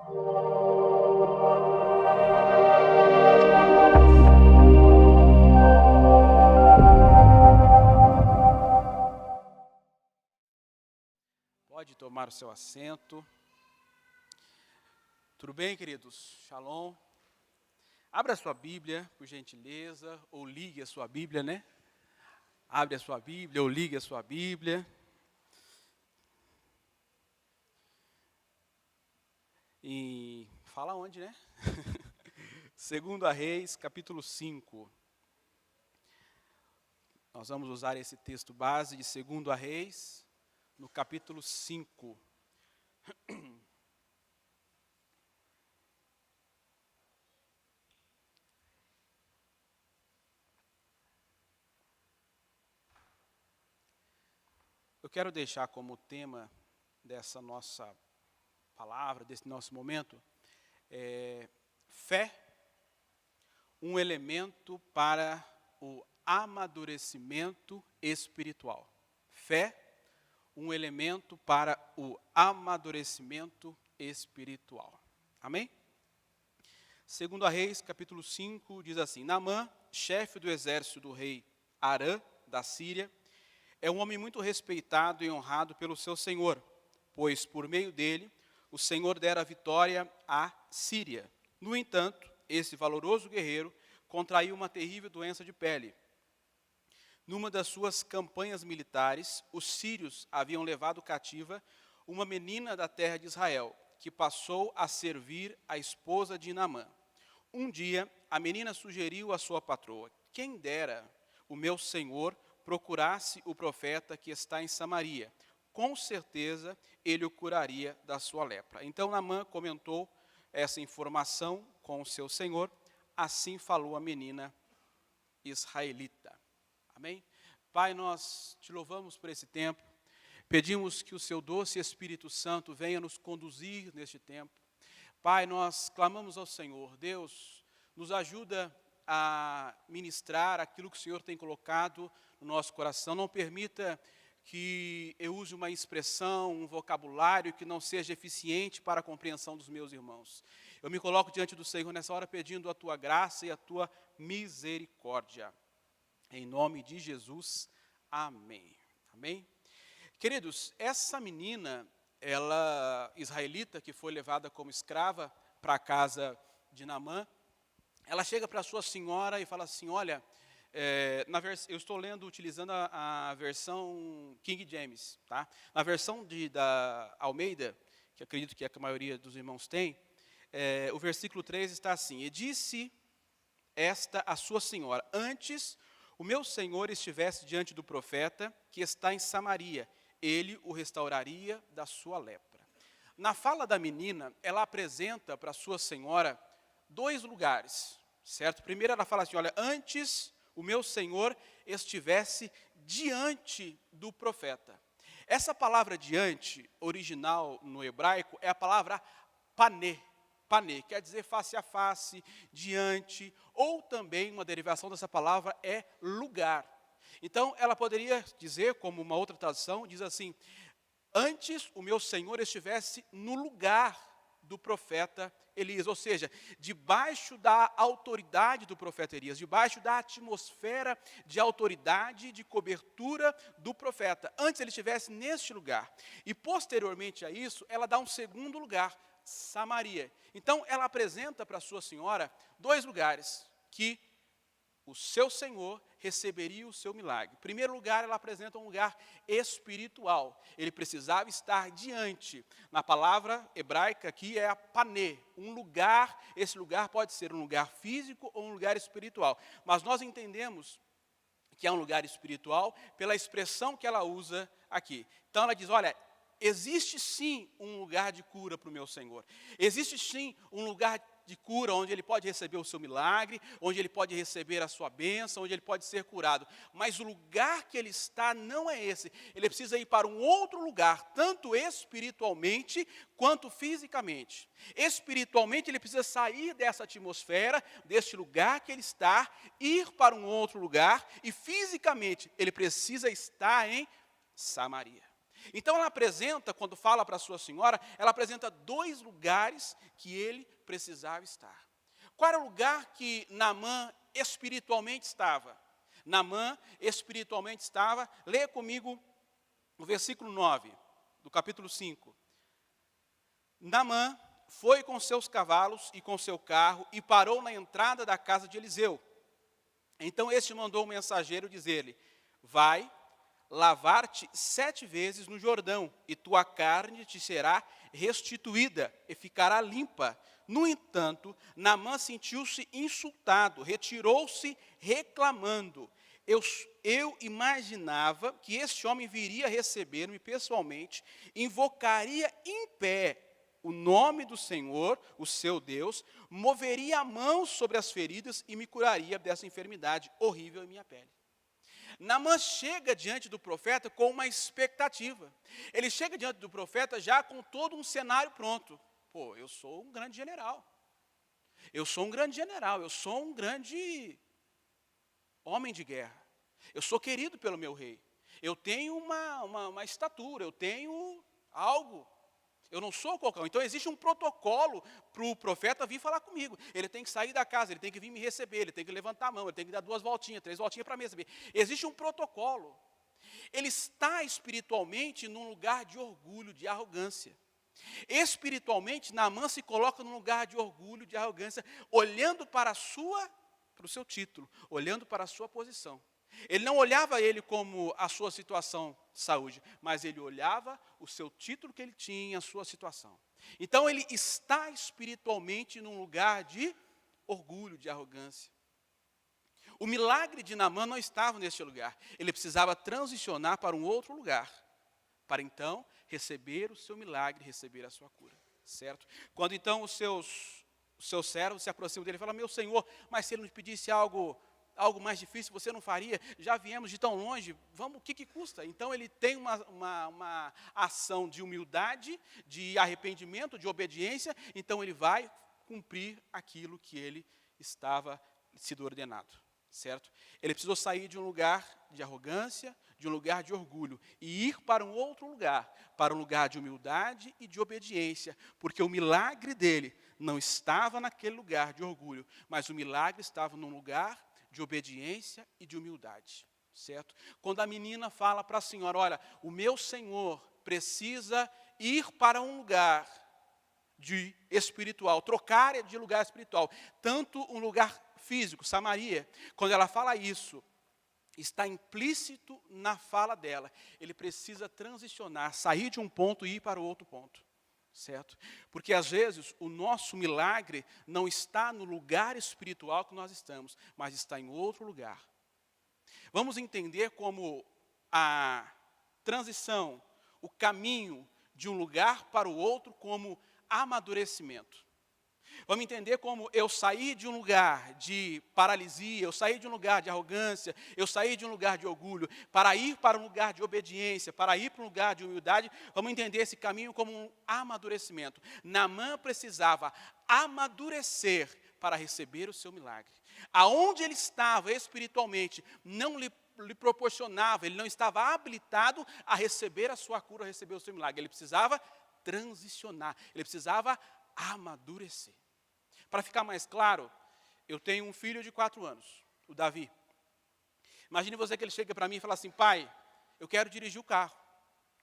Pode tomar o seu assento. Tudo bem, queridos? Shalom. Abra a sua Bíblia, por gentileza, ou ligue a sua Bíblia, né? Abre a sua Bíblia ou ligue a sua Bíblia. E fala onde, né? 2 Reis, capítulo 5. Nós vamos usar esse texto base de 2 Reis, no capítulo 5. Eu quero deixar como tema dessa nossa palavra, desse nosso momento, fé, um elemento para o amadurecimento espiritual. Fé, um elemento para o amadurecimento espiritual. Amém? 2 Reis, capítulo 5, diz assim: Naamã, chefe do exército do rei Arã, da Síria, é um homem muito respeitado e honrado pelo seu senhor, pois por meio dele o Senhor dera vitória à Síria. No entanto, esse valoroso guerreiro contraiu uma terrível doença de pele. Numa das suas campanhas militares, os sírios haviam levado cativa uma menina da terra de Israel, que passou a servir a esposa de Naamã. Um dia, a menina sugeriu à sua patroa: quem dera o meu senhor procurasse o profeta que está em Samaria. Com certeza, ele o curaria da sua lepra. Então, Naamã comentou essa informação com o seu senhor. Assim falou a menina israelita. Amém? Pai, nós te louvamos por esse tempo. Pedimos que o seu doce Espírito Santo venha nos conduzir neste tempo. Pai, nós clamamos ao Senhor. Deus, nos ajuda a ministrar aquilo que o Senhor tem colocado no nosso coração. Não permita que eu use uma expressão, um vocabulário que não seja eficiente para a compreensão dos meus irmãos. Eu me coloco diante do Senhor nessa hora pedindo a tua graça e a tua misericórdia. Em nome de Jesus, amém. Amém? Queridos, essa menina, ela israelita, que foi levada como escrava para a casa de Naamã, ela chega para a sua senhora e fala assim: olha, eu estou lendo, utilizando a versão King James, tá? Na versão da Almeida, que acredito que a maioria dos irmãos tem, o versículo 3 está assim: e disse esta a sua senhora: antes o meu senhor estivesse diante do profeta que está em Samaria, ele o restauraria da sua lepra. Na fala da menina, ela apresenta para a sua senhora dois lugares, certo? Primeiro ela fala assim: olha, antes o meu senhor estivesse diante do profeta. Essa palavra diante, original no hebraico, é a palavra panê. Panê, quer dizer face a face, diante, ou também uma derivação dessa palavra é lugar. Então ela poderia dizer, como uma outra tradução, diz assim: antes o meu senhor estivesse no lugar do profeta Elias, ou seja, debaixo da autoridade do profeta Elias, debaixo da atmosfera de autoridade, de cobertura do profeta. Antes ele estivesse neste lugar. E posteriormente a isso, ela dá um segundo lugar, Samaria. Então ela apresenta para a sua senhora dois lugares que o seu senhor receberia o seu milagre. Em primeiro lugar, ela apresenta um lugar espiritual. Ele precisava estar diante. Na palavra hebraica aqui é a panê, um lugar. Esse lugar pode ser um lugar físico ou um lugar espiritual. Mas nós entendemos que é um lugar espiritual pela expressão que ela usa aqui. Então ela diz: olha, existe sim um lugar de cura para o meu Senhor. Existe sim um lugar de cura onde ele pode receber o seu milagre, onde ele pode receber a sua bênção, onde ele pode ser curado. Mas o lugar que ele está não é esse. Ele precisa ir para um outro lugar, tanto espiritualmente quanto fisicamente. Espiritualmente ele precisa sair dessa atmosfera, deste lugar que ele está, ir para um outro lugar, e fisicamente ele precisa estar em Samaria. Então ela apresenta, quando fala para a sua senhora, ela apresenta 2 lugares que ele precisava estar. Qual era o lugar que Naamã espiritualmente estava? Naamã espiritualmente estava, leia comigo o versículo 9, do capítulo 5. Naamã foi com seus cavalos e com seu carro e parou na entrada da casa de Eliseu. Então este mandou o mensageiro dizer-lhe: vai, lavar-te 7 vezes no Jordão, e tua carne te será restituída e ficará limpa. No entanto, Naamã sentiu-se insultado, retirou-se reclamando. Eu imaginava que este homem viria receber-me pessoalmente, invocaria em pé o nome do Senhor, o seu Deus, moveria a mão sobre as feridas e me curaria dessa enfermidade horrível em minha pele. Naamã chega diante do profeta com uma expectativa. Ele chega diante do profeta já com todo um cenário pronto. Pô, eu sou um grande general. Eu sou um grande general. Eu sou um grande homem de guerra. Eu sou querido pelo meu rei. Eu tenho uma estatura, eu tenho algo. Eu não sou qualquer um. Então existe um protocolo para o profeta vir falar comigo. Ele tem que sair da casa, ele tem que vir me receber, ele tem que levantar a mão, ele tem que dar 2 voltinhas, 3 voltinhas para me receber. Existe um protocolo. Ele está espiritualmente num lugar de orgulho, de arrogância. Espiritualmente, Naamã se coloca num lugar de orgulho, de arrogância, olhando para o seu título, olhando para a sua posição. Ele não olhava ele como a sua situação de saúde, mas ele olhava o seu título que ele tinha, a sua situação. Então ele está espiritualmente num lugar de orgulho, de arrogância. O milagre de Naamã não estava neste lugar. Ele precisava transicionar para um outro lugar, para então receber o seu milagre, receber a sua cura, certo? Quando então os seus servos se aproximam dele e falam: meu senhor, mas se ele nos pedisse algo mais difícil, você não faria? Já viemos de tão longe, vamos, o que custa? Então ele tem uma ação de humildade, de arrependimento, de obediência, então ele vai cumprir aquilo que ele estava sido ordenado, certo? Ele precisou sair de um lugar de arrogância, de um lugar de orgulho, e ir para um outro lugar, para um lugar de humildade e de obediência, porque o milagre dele não estava naquele lugar de orgulho, mas o milagre estava num lugar de obediência e de humildade, certo? Quando a menina fala para a senhora: olha, o meu senhor precisa ir para um lugar de espiritual, trocar de lugar espiritual, tanto um lugar físico, Samaria, quando ela fala isso, está implícito na fala dela, ele precisa transicionar, sair de um ponto e ir para o outro ponto. Certo? Porque às vezes o nosso milagre não está no lugar espiritual que nós estamos, mas está em outro lugar. Vamos entender como a transição, o caminho de um lugar para o outro como amadurecimento. Vamos entender como eu saí de um lugar de paralisia, eu saí de um lugar de arrogância, eu saí de um lugar de orgulho, para ir para um lugar de obediência, para ir para um lugar de humildade. Vamos entender esse caminho como um amadurecimento. Naamã precisava amadurecer para receber o seu milagre. Aonde ele estava espiritualmente não lhe proporcionava, ele não estava habilitado a receber a sua cura, a receber o seu milagre. Ele precisava transicionar, ele precisava amadurecer. Para ficar mais claro, eu tenho um filho de 4 anos, o Davi. Imagine você que ele chega para mim e fala assim: pai, eu quero dirigir o carro.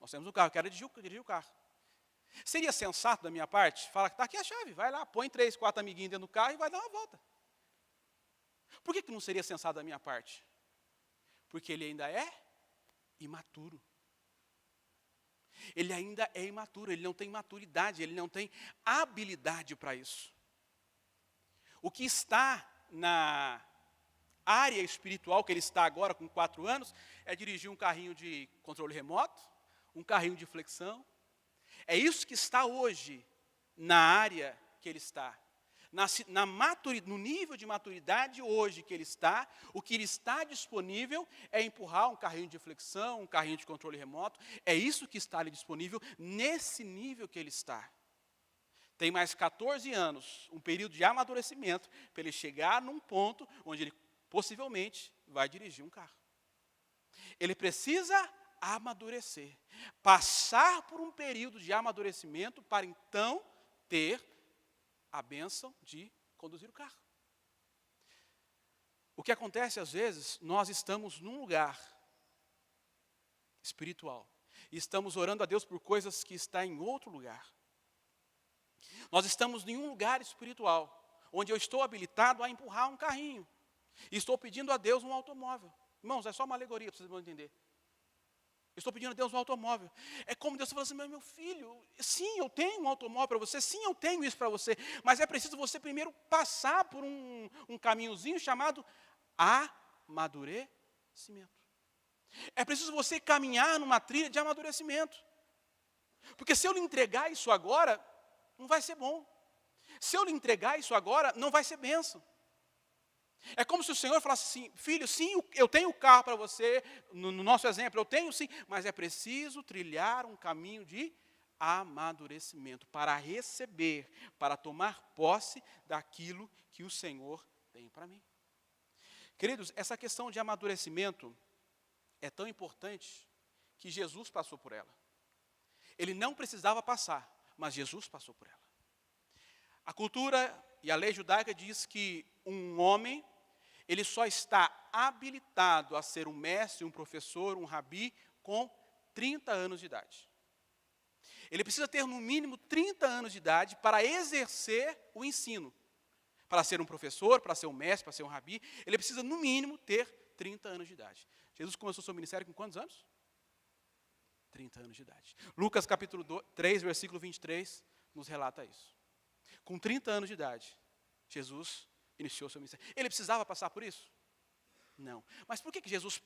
Nós temos um carro, eu quero dirigir o carro. Seria sensato da minha parte falar: está aqui a chave, vai lá, põe 3, 4 amiguinhos dentro do carro e vai dar uma volta. Por que não seria sensato da minha parte? Porque ele ainda é imaturo. Ele ainda é imaturo, ele não tem maturidade, ele não tem habilidade para isso. O que está na área espiritual que ele está agora com 4 anos é dirigir um carrinho de controle remoto, um carrinho de flexão. É isso que está hoje na área que ele está. No nível de maturidade hoje que ele está, o que lhe está disponível é empurrar um carrinho de flexão, um carrinho de controle remoto. É isso que está lhe disponível nesse nível que ele está. Tem mais 14 anos, um período de amadurecimento, para ele chegar num ponto onde ele possivelmente vai dirigir um carro. Ele precisa amadurecer. Passar por um período de amadurecimento para então ter a bênção de conduzir o carro. O que acontece às vezes, nós estamos num lugar espiritual e estamos orando a Deus por coisas que está em outro lugar. Nós estamos em um lugar espiritual, onde eu estou habilitado a empurrar um carrinho. E estou pedindo a Deus um automóvel. Irmãos, é só uma alegoria para vocês vão entender. Estou pedindo a Deus um automóvel. É como Deus está falando assim, meu filho, sim, eu tenho um automóvel para você, sim, eu tenho isso para você, mas é preciso você primeiro passar por um caminhozinho chamado amadurecimento. É preciso você caminhar numa trilha de amadurecimento. Porque se eu lhe entregar isso agora, não vai ser bom. Se eu lhe entregar isso agora, não vai ser bênção. É como se o Senhor falasse assim, filho, sim, eu tenho o carro para você, no nosso exemplo, eu tenho sim, mas é preciso trilhar um caminho de amadurecimento para receber, para tomar posse daquilo que o Senhor tem para mim. Queridos, essa questão de amadurecimento é tão importante que Jesus passou por ela. Ele não precisava passar, mas Jesus passou por ela. A cultura e a lei judaica diz que um homem, ele só está habilitado a ser um mestre, um professor, um rabi, com 30 anos de idade. Ele precisa ter no mínimo 30 anos de idade para exercer o ensino. Para ser um professor, para ser um mestre, para ser um rabi, ele precisa no mínimo ter 30 anos de idade. Jesus começou seu ministério com quantos anos? 30 anos de idade. Lucas capítulo 3, versículo 23, nos relata isso. Com 30 anos de idade, Jesus iniciou seu ministério. Ele precisava passar por isso? Não. Mas por que Jesus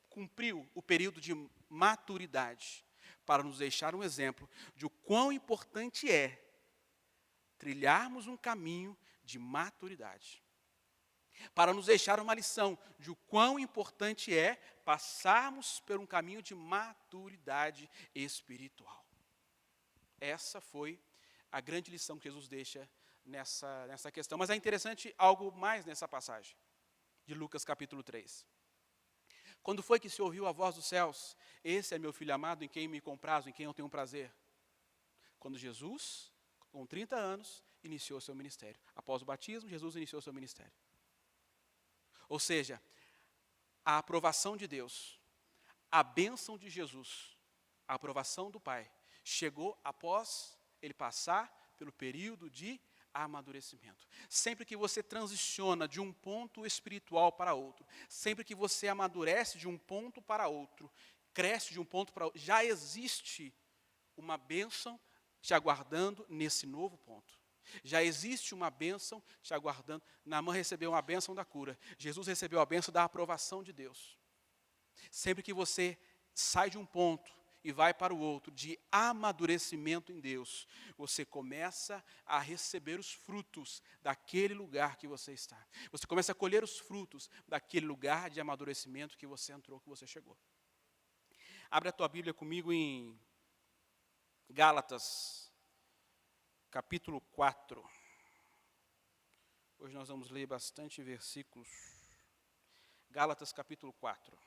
cumpriu o período de maturidade? Para nos deixar um exemplo de o quão importante é trilharmos um caminho de maturidade. Para nos deixar uma lição de o quão importante é passarmos por um caminho de maturidade espiritual. Essa foi a grande lição que Jesus deixa nessa questão. Mas é interessante algo mais nessa passagem, de Lucas capítulo 3. Quando foi que se ouviu a voz dos céus? Esse é meu filho amado, em quem me comprazo, em quem eu tenho prazer. Quando Jesus, com 30 anos, iniciou seu ministério. Após o batismo, Jesus iniciou seu ministério. Ou seja, a aprovação de Deus, a bênção de Jesus, a aprovação do Pai, chegou após ele passar pelo período de amadurecimento. Sempre que você transiciona de um ponto espiritual para outro, sempre que você amadurece de um ponto para outro, cresce de um ponto para outro, já existe uma bênção te aguardando nesse novo ponto. Já existe uma bênção te aguardando. Naamã recebeu uma bênção da cura. Jesus recebeu a bênção da aprovação de Deus. Sempre que você sai de um ponto e vai para o outro, de amadurecimento em Deus, você começa a receber os frutos daquele lugar que você está. Você começa a colher os frutos daquele lugar de amadurecimento que você entrou, que você chegou. Abre a tua Bíblia comigo em Gálatas, capítulo 4. Hoje nós vamos ler bastante versículos. Gálatas, capítulo 4.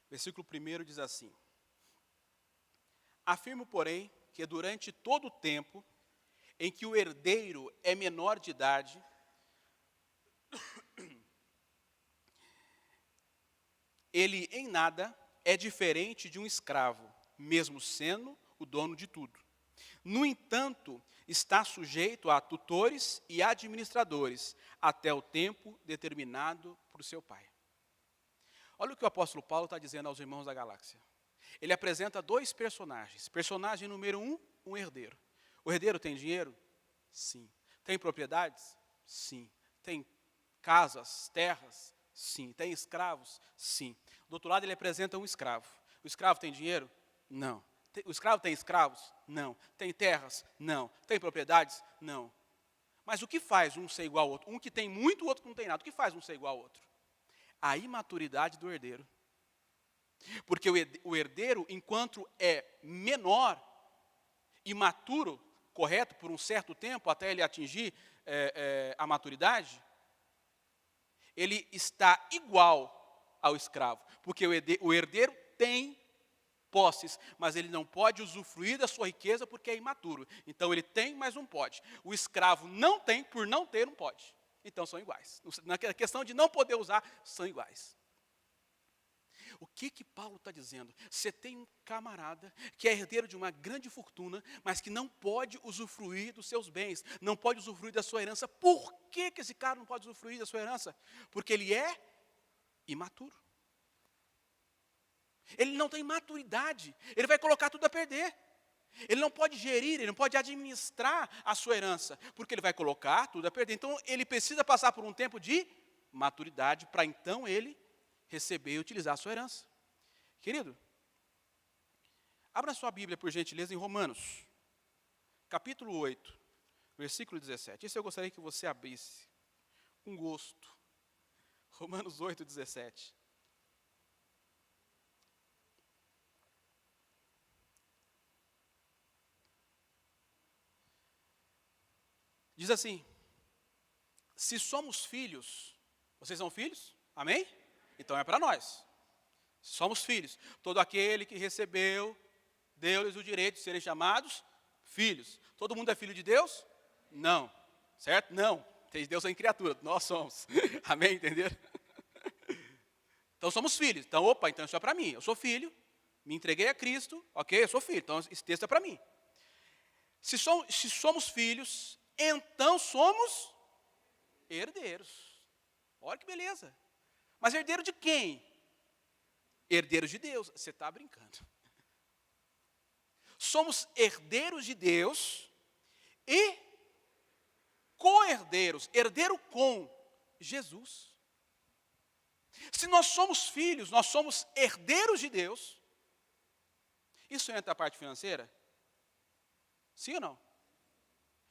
Versículo 1 diz assim: afirmo, porém, que durante todo o tempo em que o herdeiro é menor de idade, ele em nada é diferente de um escravo, mesmo sendo o dono de tudo. No entanto, está sujeito a tutores e administradores, até o tempo determinado por seu pai. Olha o que o apóstolo Paulo está dizendo aos irmãos da galáxia. Ele apresenta dois personagens. Personagem número 1, um herdeiro. O herdeiro tem dinheiro? Sim. Tem propriedades? Sim. Tem casas, terras? Sim. Tem escravos? Sim. Do outro lado ele apresenta um escravo. O escravo tem dinheiro? Não. O escravo tem escravos? Não. Tem terras? Não. Tem propriedades? Não. Mas o que faz um ser igual ao outro? Um que tem muito, o outro que não tem nada. O que faz um ser igual ao outro? A imaturidade do herdeiro. Porque o herdeiro, enquanto é menor, imaturo, correto por um certo tempo, até ele atingir a maturidade, ele está igual ao escravo. Porque o herdeiro tem posses, mas ele não pode usufruir da sua riqueza porque é imaturo. Então ele tem, mas não pode. O escravo não tem, por não ter, não pode. Então são iguais. Na questão de não poder usar, são iguais. O que Paulo está dizendo? Você tem um camarada que é herdeiro de uma grande fortuna, mas que não pode usufruir dos seus bens, não pode usufruir da sua herança. Por que esse cara não pode usufruir da sua herança? Porque ele é imaturo. Ele não tem maturidade, ele vai colocar tudo a perder. Ele não pode gerir, ele não pode administrar a sua herança, porque ele vai colocar tudo a perder. Então, ele precisa passar por um tempo de maturidade, para então ele receber e utilizar a sua herança. Querido, abra sua Bíblia, por gentileza, em Romanos, capítulo 8, versículo 17. Esse eu gostaria que você abrisse, com gosto. Romanos 8, 17. Diz assim: se somos filhos, vocês são filhos? Amém? Então é para nós. Somos filhos. Todo aquele que recebeu, deu-lhes o direito de serem chamados filhos. Todo mundo é filho de Deus? Não. Certo? Não. Deus é em criatura, nós somos. Amém? Entenderam? Então somos filhos. Então, então isso é para mim. Eu sou filho, me entreguei a Cristo, ok? Eu sou filho, então esse texto é para mim. Se somos filhos, então somos herdeiros. Olha que beleza. Mas herdeiro de quem? Herdeiros de Deus. Você está brincando. Somos herdeiros de Deus e co-herdeiros. Herdeiro com Jesus. Se nós somos filhos, nós somos herdeiros de Deus. Isso entra a parte financeira? Sim ou não?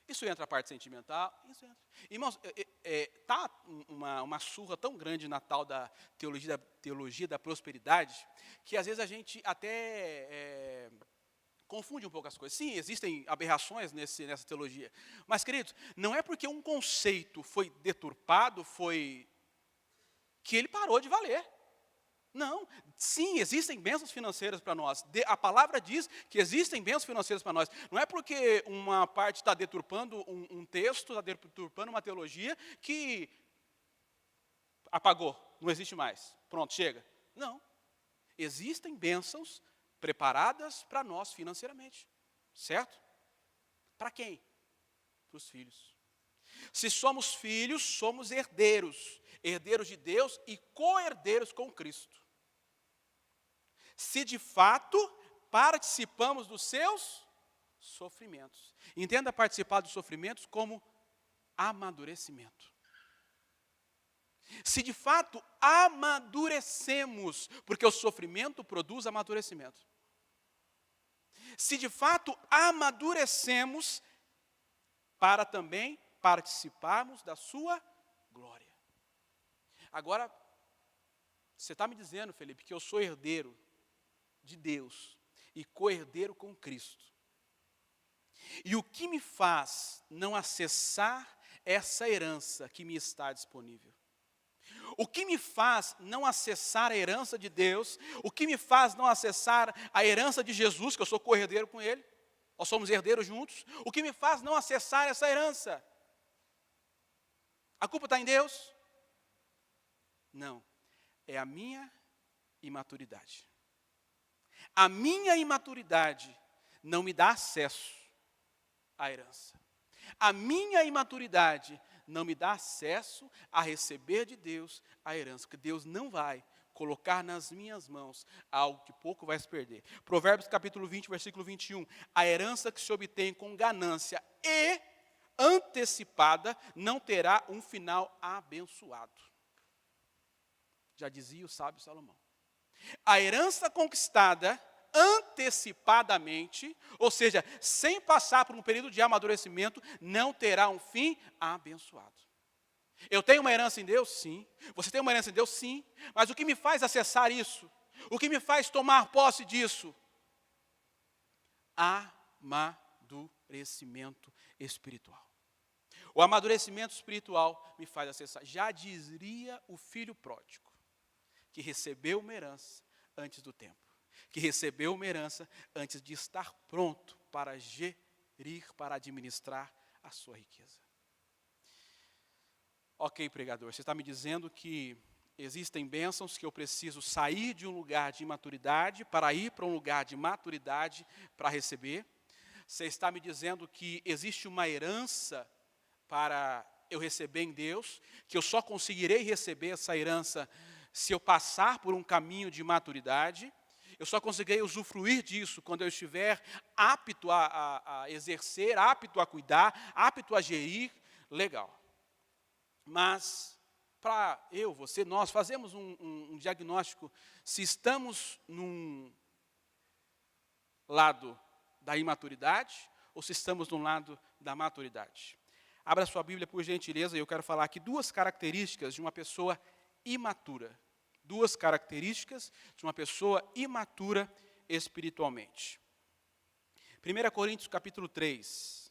Isso entra a parte sentimental? Isso entra. Irmãos, está uma surra tão grande na tal da teologia da prosperidade, que às vezes a gente até confunde um pouco as coisas. Sim, existem aberrações nessa teologia. Mas, queridos, não é porque um conceito foi deturpado, que ele parou de valer. Não, sim, existem bênçãos financeiras para nós. A palavra diz que existem bênçãos financeiras para nós. Não é porque uma parte está deturpando um texto, está deturpando uma teologia, que apagou, não existe mais. Pronto, chega. Não. Existem bênçãos preparadas para nós financeiramente. Certo? Para quem? Para os filhos. Se somos filhos, somos herdeiros. Herdeiros de Deus e co-herdeiros com Cristo. Se de fato participamos dos seus sofrimentos. Entenda participar dos sofrimentos como amadurecimento. Se de fato amadurecemos, porque o sofrimento produz amadurecimento. Se de fato amadurecemos para também participarmos da sua glória. Agora, você está me dizendo, Felipe, que eu sou herdeiro de Deus e co-herdeiro com Cristo. E o que me faz não acessar essa herança que me está disponível? O que me faz não acessar a herança de Deus? O que me faz não acessar a herança de Jesus, que eu sou co-herdeiro com Ele? Nós somos herdeiros juntos. O que me faz não acessar essa herança? A culpa está em Deus? Não, é a minha imaturidade. A minha imaturidade não me dá acesso à herança. A minha imaturidade não me dá acesso a receber de Deus a herança, porque Deus não vai colocar nas minhas mãos algo que pouco vai se perder. Provérbios capítulo 20, versículo 21. A herança que se obtém com ganância e antecipada não terá um final abençoado. Já dizia o sábio Salomão. A herança conquistada antecipadamente, ou seja, sem passar por um período de amadurecimento, não terá um fim abençoado. Eu tenho uma herança em Deus? Sim. Você tem uma herança em Deus? Sim. Mas o que me faz acessar isso? O que me faz tomar posse disso? Amadurecimento. amadurecimento espiritual. O amadurecimento espiritual me faz acessar. Já diria o filho pródigo, que recebeu uma herança antes do tempo, que recebeu uma herança antes de estar pronto para gerir, para administrar a sua riqueza. Ok, pregador, você está me dizendo que existem bênçãos que eu preciso sair de um lugar de imaturidade para ir para um lugar de maturidade para receber. Você está me dizendo que existe uma herança para eu receber em Deus, que eu só conseguirei receber essa herança se eu passar por um caminho de maturidade. Eu só conseguirei usufruir disso quando eu estiver apto a exercer, apto a cuidar, apto a gerir. Legal. Mas, para eu, você, nós fazemos um diagnóstico se estamos num lado da imaturidade ou se estamos no lado da maturidade. Abra sua Bíblia, por gentileza, e eu quero falar aqui duas características de uma pessoa imatura. Duas características de uma pessoa imatura espiritualmente. 1 Coríntios capítulo 3.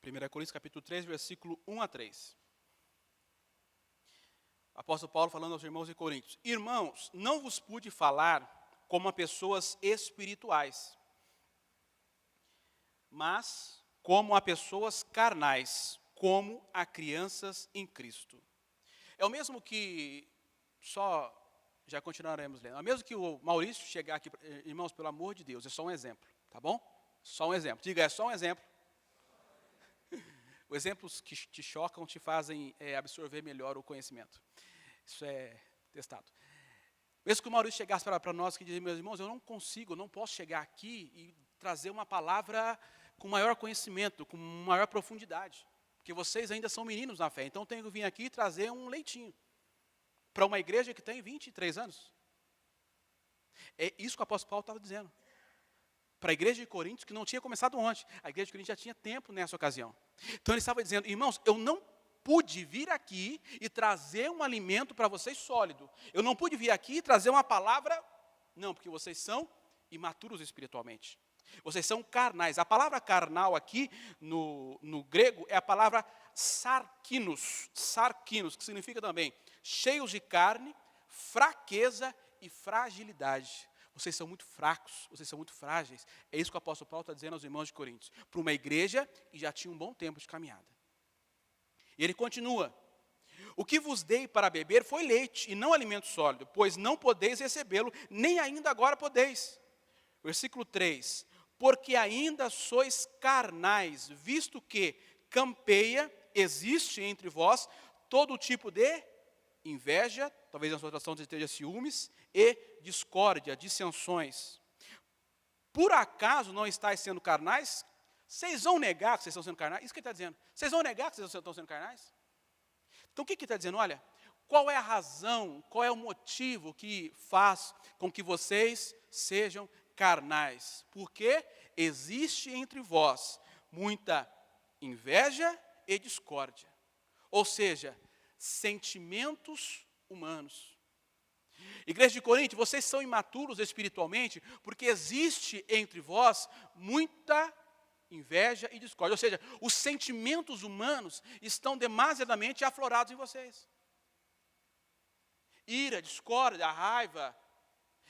1 Coríntios capítulo 3, versículo 1 a 3. Apóstolo Paulo falando aos irmãos de Coríntios: Irmãos, não vos pude falar como a pessoas espirituais, mas como a pessoas carnais, como a crianças em Cristo. É o mesmo que, já continuaremos lendo, é o mesmo que o Maurício chegar aqui, irmãos, pelo amor de Deus, é só um exemplo, tá bom? Só um exemplo, diga, é só um exemplo. Os exemplos que te chocam te fazem absorver melhor o conhecimento. Isso é testado. Mesmo que o Maurício chegasse para nós que dizia, meus irmãos, eu não posso chegar aqui e trazer uma palavra com maior conhecimento, com maior profundidade. Porque vocês ainda são meninos na fé, então eu tenho que vir aqui e trazer um leitinho. Para uma igreja que tem 23 anos. É isso que o apóstolo Paulo estava dizendo. Para a igreja de Coríntios, que não tinha começado ontem. A igreja de Coríntios já tinha tempo nessa ocasião. Então ele estava dizendo, irmãos, eu não pude vir aqui e trazer um alimento para vocês sólido. Eu não pude vir aqui e trazer uma palavra, não, porque vocês são imaturos espiritualmente. Vocês são carnais. A palavra carnal aqui, no grego, é a palavra sarkinos. Sarkinos, que significa também cheios de carne, fraqueza e fragilidade. Vocês são muito fracos, vocês são muito frágeis. É isso que o apóstolo Paulo está dizendo aos irmãos de Coríntios. Para uma igreja que já tinha um bom tempo de caminhada. E ele continua. O que vos dei para beber foi leite e não alimento sólido, pois não podeis recebê-lo, nem ainda agora podeis. Versículo 3. Porque ainda sois carnais, visto que campeia, existe entre vós todo tipo de inveja, talvez na sua tradução esteja ciúmes, e discórdia, dissensões. Por acaso não estáis sendo carnais? Vocês vão negar que vocês estão sendo carnais? Isso que ele está dizendo. Vocês vão negar que vocês estão sendo carnais? Então o que ele está dizendo? Olha, qual é a razão, qual é o motivo que faz com que vocês sejam carnais? Porque existe entre vós muita inveja e discórdia. Ou seja, sentimentos humanos. Igreja de Corinto, vocês são imaturos espiritualmente porque existe entre vós muita inveja e discórdia. Ou seja, os sentimentos humanos estão demasiadamente aflorados em vocês. Ira, discórdia, raiva,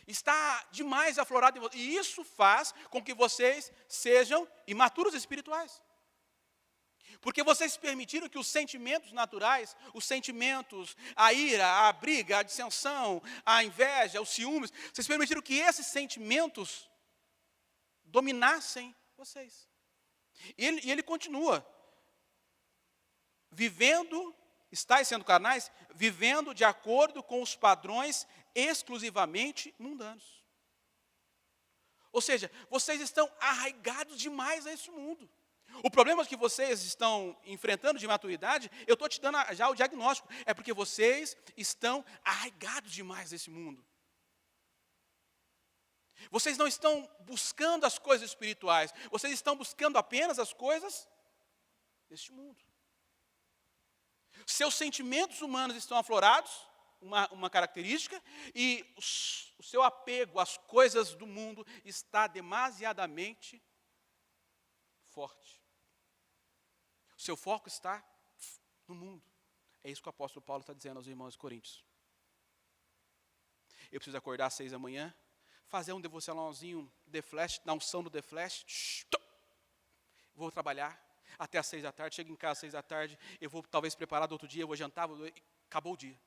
está demais aflorado em vocês. E isso faz com que vocês sejam imaturos espirituais. Porque vocês permitiram que os sentimentos naturais, os sentimentos, a ira, a briga, a dissensão, a inveja, os ciúmes, vocês permitiram que esses sentimentos dominassem vocês. E ele continua, estáis sendo carnais, vivendo de acordo com os padrões exclusivamente mundanos. Ou seja, vocês estão arraigados demais a esse mundo. O problema que vocês estão enfrentando de maturidade, eu estou te dando já o diagnóstico, é porque vocês estão arraigados demais a esse mundo. Vocês não estão buscando as coisas espirituais, vocês estão buscando apenas as coisas deste mundo. Seus sentimentos humanos estão aflorados, uma característica, e o seu apego às coisas do mundo está demasiadamente forte. O seu foco está no mundo. É isso que o apóstolo Paulo está dizendo aos irmãos de Coríntios. Eu preciso acordar às 6 da manhã, fazer um devocionalzinho The Flash, na unção do The Flash. Vou trabalhar até às 6 da tarde, chego em casa às 6 da tarde, eu vou talvez preparar do outro dia, eu vou jantar, acabou o dia.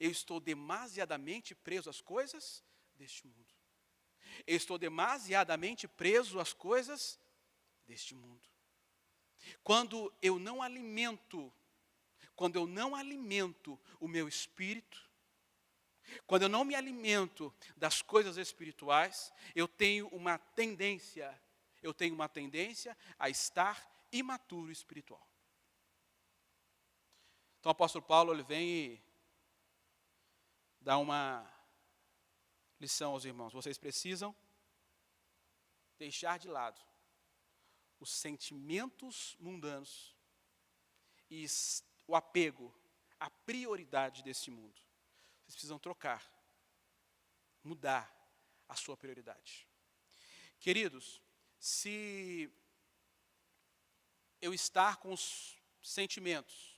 Eu estou demasiadamente preso às coisas deste mundo. Eu estou demasiadamente preso às coisas deste mundo. Quando eu não alimento o meu espírito, quando eu não me alimento das coisas espirituais, eu tenho uma tendência a estar imaturo espiritual. Então o apóstolo Paulo, ele vem e dá uma lição aos irmãos. Vocês precisam deixar de lado os sentimentos mundanos e o apego, a prioridade desse mundo. Vocês precisam trocar, mudar a sua prioridade. Queridos, se eu estar com os sentimentos,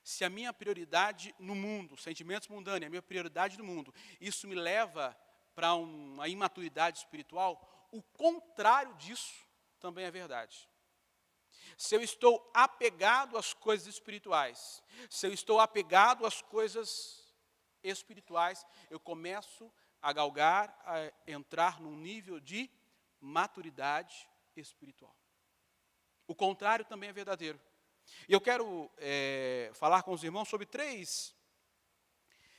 se a minha prioridade no mundo, sentimentos mundanos, a minha prioridade no mundo, isso me leva para uma imaturidade espiritual, o contrário disso também é verdade. Se eu estou apegado às coisas espirituais, se eu estou apegado às coisas espirituais, eu começo a galgar, a entrar num nível de maturidade espiritual. O contrário também é verdadeiro. E eu quero falar com os irmãos sobre 3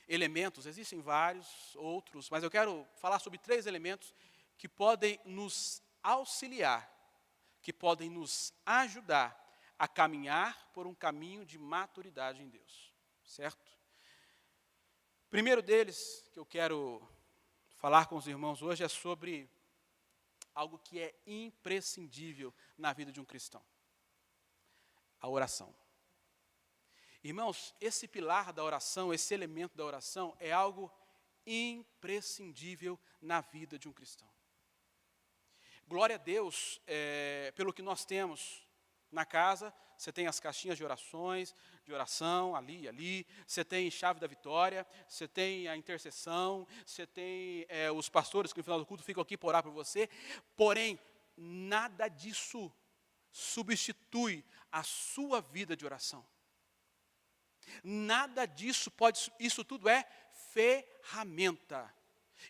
elementos, existem vários outros, mas eu quero falar sobre 3 elementos que podem nos auxiliar, que podem nos ajudar a caminhar por um caminho de maturidade em Deus, certo? O primeiro deles, que eu quero falar com os irmãos hoje, é sobre algo que é imprescindível na vida de um cristão: a oração. Irmãos, esse pilar da oração, esse elemento da oração, é algo imprescindível na vida de um cristão. Glória a Deus pelo que nós temos na casa. Você tem as caixinhas de oração, ali. Você tem chave da vitória, você tem a intercessão, você tem os pastores que no final do culto ficam aqui para orar por você. Porém, nada disso substitui a sua vida de oração. Nada disso isso tudo é ferramenta.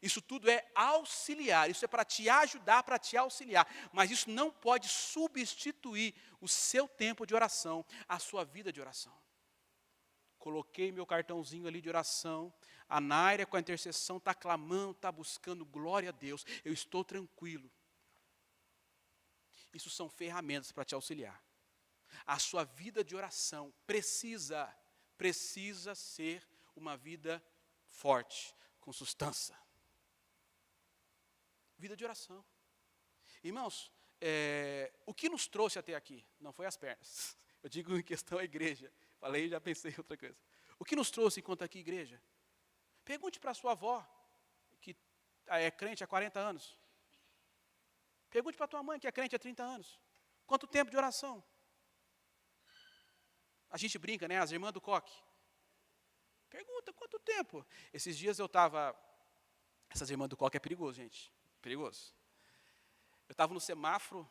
Isso tudo é auxiliar, isso é para te ajudar, para te auxiliar. Mas isso não pode substituir o seu tempo de oração, a sua vida de oração. Coloquei meu cartãozinho ali de oração, a Naira com a intercessão está clamando, está buscando, glória a Deus, eu estou tranquilo. Isso são ferramentas para te auxiliar. A sua vida de oração precisa ser uma vida forte, com substância. Vida de oração. Irmãos, o que nos trouxe até aqui? Não foi as pernas. Eu digo em questão à igreja. Falei e já pensei em outra coisa. O que nos trouxe enquanto aqui igreja? Pergunte para a sua avó, que é crente há 40 anos. Pergunte para a tua mãe, que é crente há 30 anos. Quanto tempo de oração? A gente brinca, né? As irmãs do coque. Pergunta, quanto tempo? Esses dias eu estava... Essas irmãs do coque é perigoso, gente. Perigoso. Eu estava no semáforo,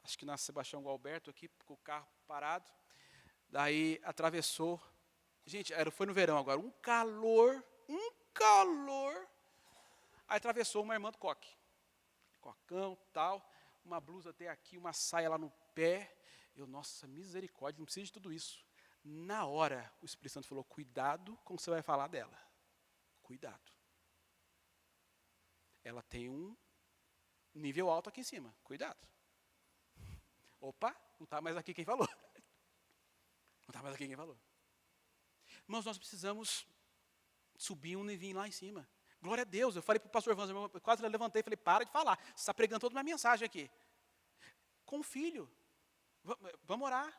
acho que na Sebastião Gualberto aqui, com o carro parado. Daí atravessou. Gente, foi no verão agora. Um calor. Aí atravessou uma irmã do coque. Cocão, tal. Uma blusa até aqui, uma saia lá no pé. Nossa, misericórdia, não precisa de tudo isso. Na hora, o Espírito Santo falou, cuidado com o que você vai falar dela. Cuidado. Ela tem um nível alto aqui em cima, cuidado. Opa, não está mais aqui quem falou. Não está mais aqui quem falou. Irmãos, nós precisamos subir um nível lá em cima. Glória a Deus, eu falei para o pastor Vans, eu quase levantei e falei, para de falar, você está pregando toda uma mensagem aqui. Com o filho, vamos orar.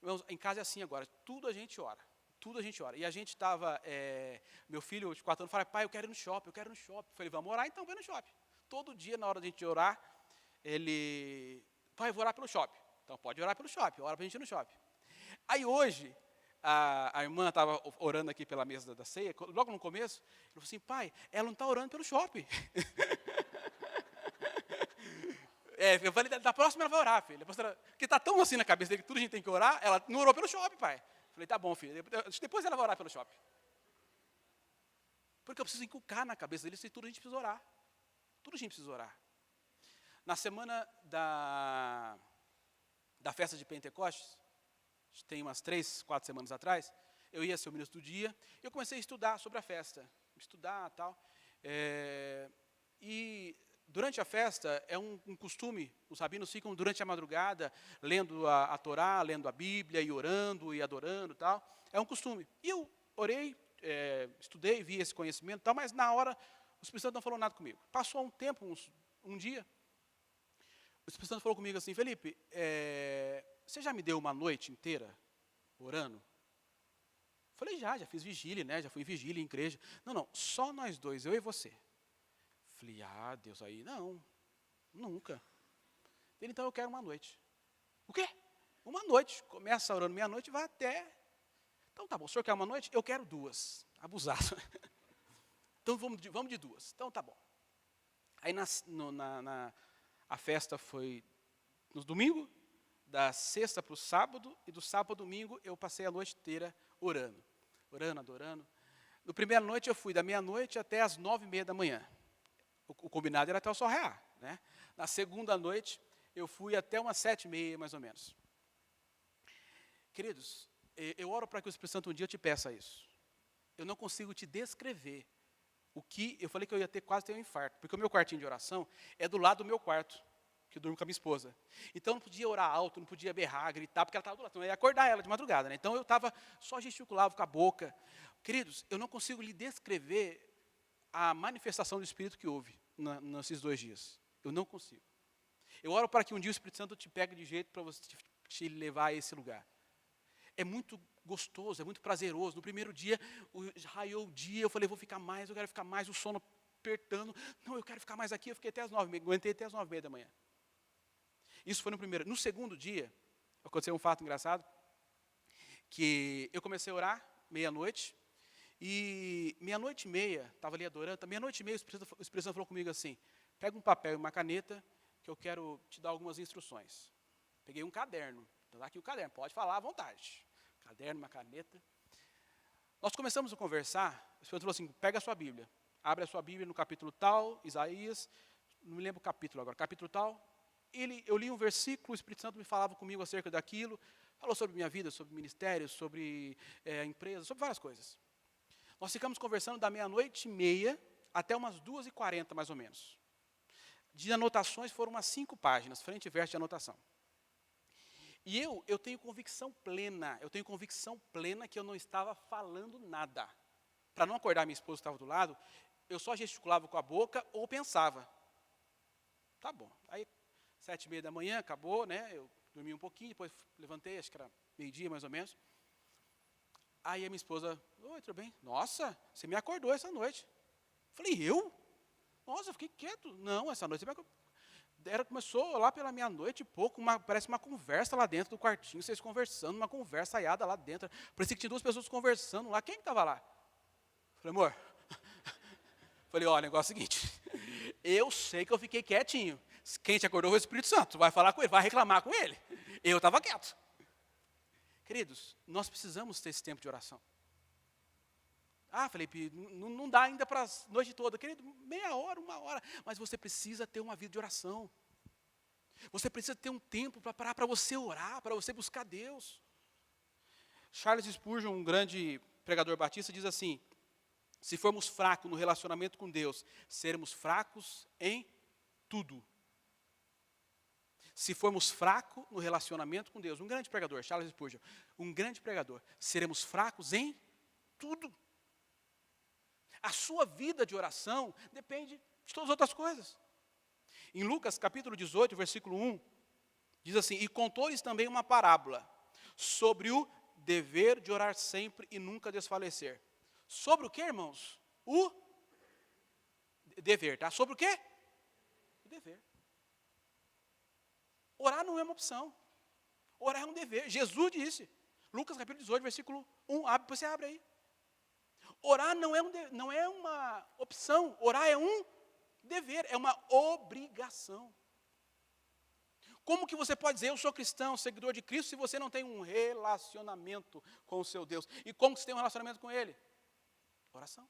Irmãos, em casa é assim agora, tudo a gente ora. tudo a gente ora. E a gente estava, meu filho de 4 anos fala, pai, eu quero ir no shopping, eu quero ir no shopping. Eu falei, vamos orar então, vai no shopping. Todo dia, na hora da gente orar, ele, pai, eu vou orar pelo shopping. Então pode orar pelo shopping, ora para a gente ir no shopping. Aí hoje, a irmã estava orando aqui pela mesa da ceia, logo no começo, ele falou assim, pai, ela não está orando pelo shopping. Eu falei, da próxima ela vai orar, filha. Porque está tão assim na cabeça dele que tudo a gente tem que orar, ela não orou pelo shopping, pai. Eu falei, tá bom, filha, depois ela vai orar pelo shopping. Porque eu preciso inculcar na cabeça dele se tudo a gente precisa orar. Tudo a gente precisa orar. Na semana da festa de Pentecostes, tem umas 3, 4 semanas atrás, eu ia ser o ministro do dia, e eu comecei a estudar sobre a festa. Estudar e tal. E durante a festa, é um costume, os rabinos ficam durante a madrugada, lendo a Torá, lendo a Bíblia, e orando, e adorando e tal. É um costume. E eu orei, estudei, vi esse conhecimento e tal, mas na hora, o Espírito Santo não falou nada comigo. Passou um tempo, um dia, o Espírito Santo falou comigo assim, Felipe, você já me deu uma noite inteira orando? Falei, já fiz vigília, né? Já fui vigília em igreja. Não, só nós dois, eu e você. Falei, Deus, aí não, nunca. Ele, então eu quero uma noite. O quê? Uma noite. Começa orando meia-noite e vai até. Então tá bom, o senhor quer uma noite? Eu quero 2. Abusado. Então vamos de 2. Então tá bom. Aí a festa foi no domingo, da sexta para o sábado, e do sábado para o domingo eu passei a noite inteira orando, adorando. No primeira noite eu fui da meia-noite até as 9h30 da manhã. O combinado era até o sol raiar, né? Na segunda noite, eu fui até umas 7h30, mais ou menos. Queridos, eu oro para que o Espírito Santo um dia te peça isso. Eu não consigo te descrever o que... Eu falei que eu ia quase ter um infarto, porque o meu quartinho de oração é do lado do meu quarto, que eu durmo com a minha esposa. Então, eu não podia orar alto, não podia berrar, gritar, porque ela estava do lado. Então, eu ia acordar ela de madrugada, né? Então, eu estava só gesticulava com a boca. Queridos, eu não consigo lhe descrever a manifestação do Espírito que houve nesses 2 dias. Eu não consigo. Eu oro para que um dia o Espírito Santo te pegue de jeito para você te levar a esse lugar. É muito gostoso, é muito prazeroso. No primeiro dia, raiou o dia, eu falei, vou ficar mais, eu quero ficar mais, o sono apertando. Não, eu quero ficar mais aqui, eu fiquei até as 9h30, aguentei até as 9h30 da manhã. Isso foi no primeiro. No segundo dia, aconteceu um fato engraçado, que eu comecei a orar, meia-noite, e meia-noite e meia, estava ali adorando, meia-noite e meia o Espírito Santo falou comigo assim, pega um papel e uma caneta, que eu quero te dar algumas instruções. Peguei um caderno, está aqui o caderno, pode falar à vontade. Caderno, uma caneta. Nós começamos a conversar, o Espírito falou assim, pega a sua Bíblia, abre a sua Bíblia no capítulo tal, Isaías, não me lembro o capítulo agora, capítulo tal. Eu li um versículo, o Espírito Santo me falava comigo acerca daquilo, falou sobre minha vida, sobre ministério, sobre a empresa, sobre várias coisas. Nós ficamos conversando da meia-noite e meia até umas 2h40, mais ou menos. De anotações foram umas 5 páginas, frente e verso de anotação. E eu tenho convicção plena que eu não estava falando nada. Para não acordar minha esposa que estava do lado, eu só gesticulava com a boca ou pensava. Tá bom. Aí, 7h30 da manhã, acabou, né? Eu dormi um pouquinho, depois levantei, acho que era meio-dia mais ou menos. Aí a minha esposa, oi, tudo bem? Nossa, você me acordou essa noite. Falei, eu? Nossa, eu fiquei quieto. Não, essa noite você me acordou. Começou lá pela meia-noite e pouco, parece uma conversa lá dentro do quartinho, vocês conversando, uma conversa aiada lá dentro. Parecia que tinha 2 pessoas conversando lá. Quem estava lá? Falei, amor. Falei, ó, o negócio é o seguinte, eu sei que eu fiquei quietinho. Quem te acordou foi o Espírito Santo, vai falar com ele, vai reclamar com ele. Eu estava quieto. Queridos, nós precisamos ter esse tempo de oração. Felipe, não dá ainda para a noite toda. Querido, meia hora, 1 hora. Mas você precisa ter uma vida de oração. Você precisa ter um tempo para parar para você orar, para você buscar Deus. Charles Spurgeon, um grande pregador batista, diz assim, se formos fracos no relacionamento com Deus, seremos fracos em tudo. Se formos fracos no relacionamento com Deus, um grande pregador, Charles Spurgeon, um grande pregador, seremos fracos em tudo. A sua vida de oração depende de todas as outras coisas. Em Lucas capítulo 18, versículo 1, diz assim, e contou-lhes também uma parábola sobre o dever de orar sempre e nunca desfalecer. Sobre o que, irmãos? O dever, tá? Sobre o quê? O dever. Orar não é uma opção. Orar é um dever. Jesus disse, Lucas capítulo 18, versículo 1, você abre aí. Orar não é uma opção, orar é um dever, é uma obrigação. Como que você pode dizer, eu sou cristão, seguidor de Cristo, se você não tem um relacionamento com o seu Deus? E como você tem um relacionamento com Ele? Oração.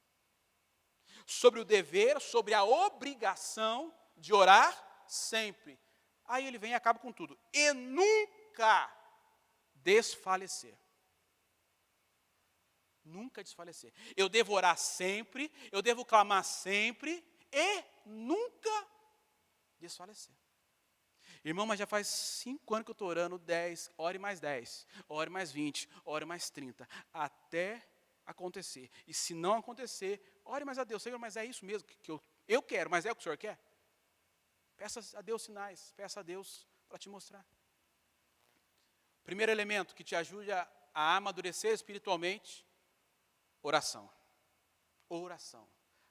Sobre o dever, sobre a obrigação de orar sempre. Aí ele vem e acaba com tudo. E nunca desfalecer. Nunca desfalecer. Eu devo orar sempre, eu devo clamar sempre e nunca desfalecer. Irmão, mas já faz 5 anos que eu estou orando 10, ore mais 10, ore mais 20, ore mais 30, até acontecer. E se não acontecer, ore mais a Deus. Senhor, mas é isso mesmo que eu quero, mas é o que o Senhor quer? Peça a Deus sinais, peça a Deus para te mostrar. Primeiro elemento que te ajuda a amadurecer espiritualmente, oração. Oração.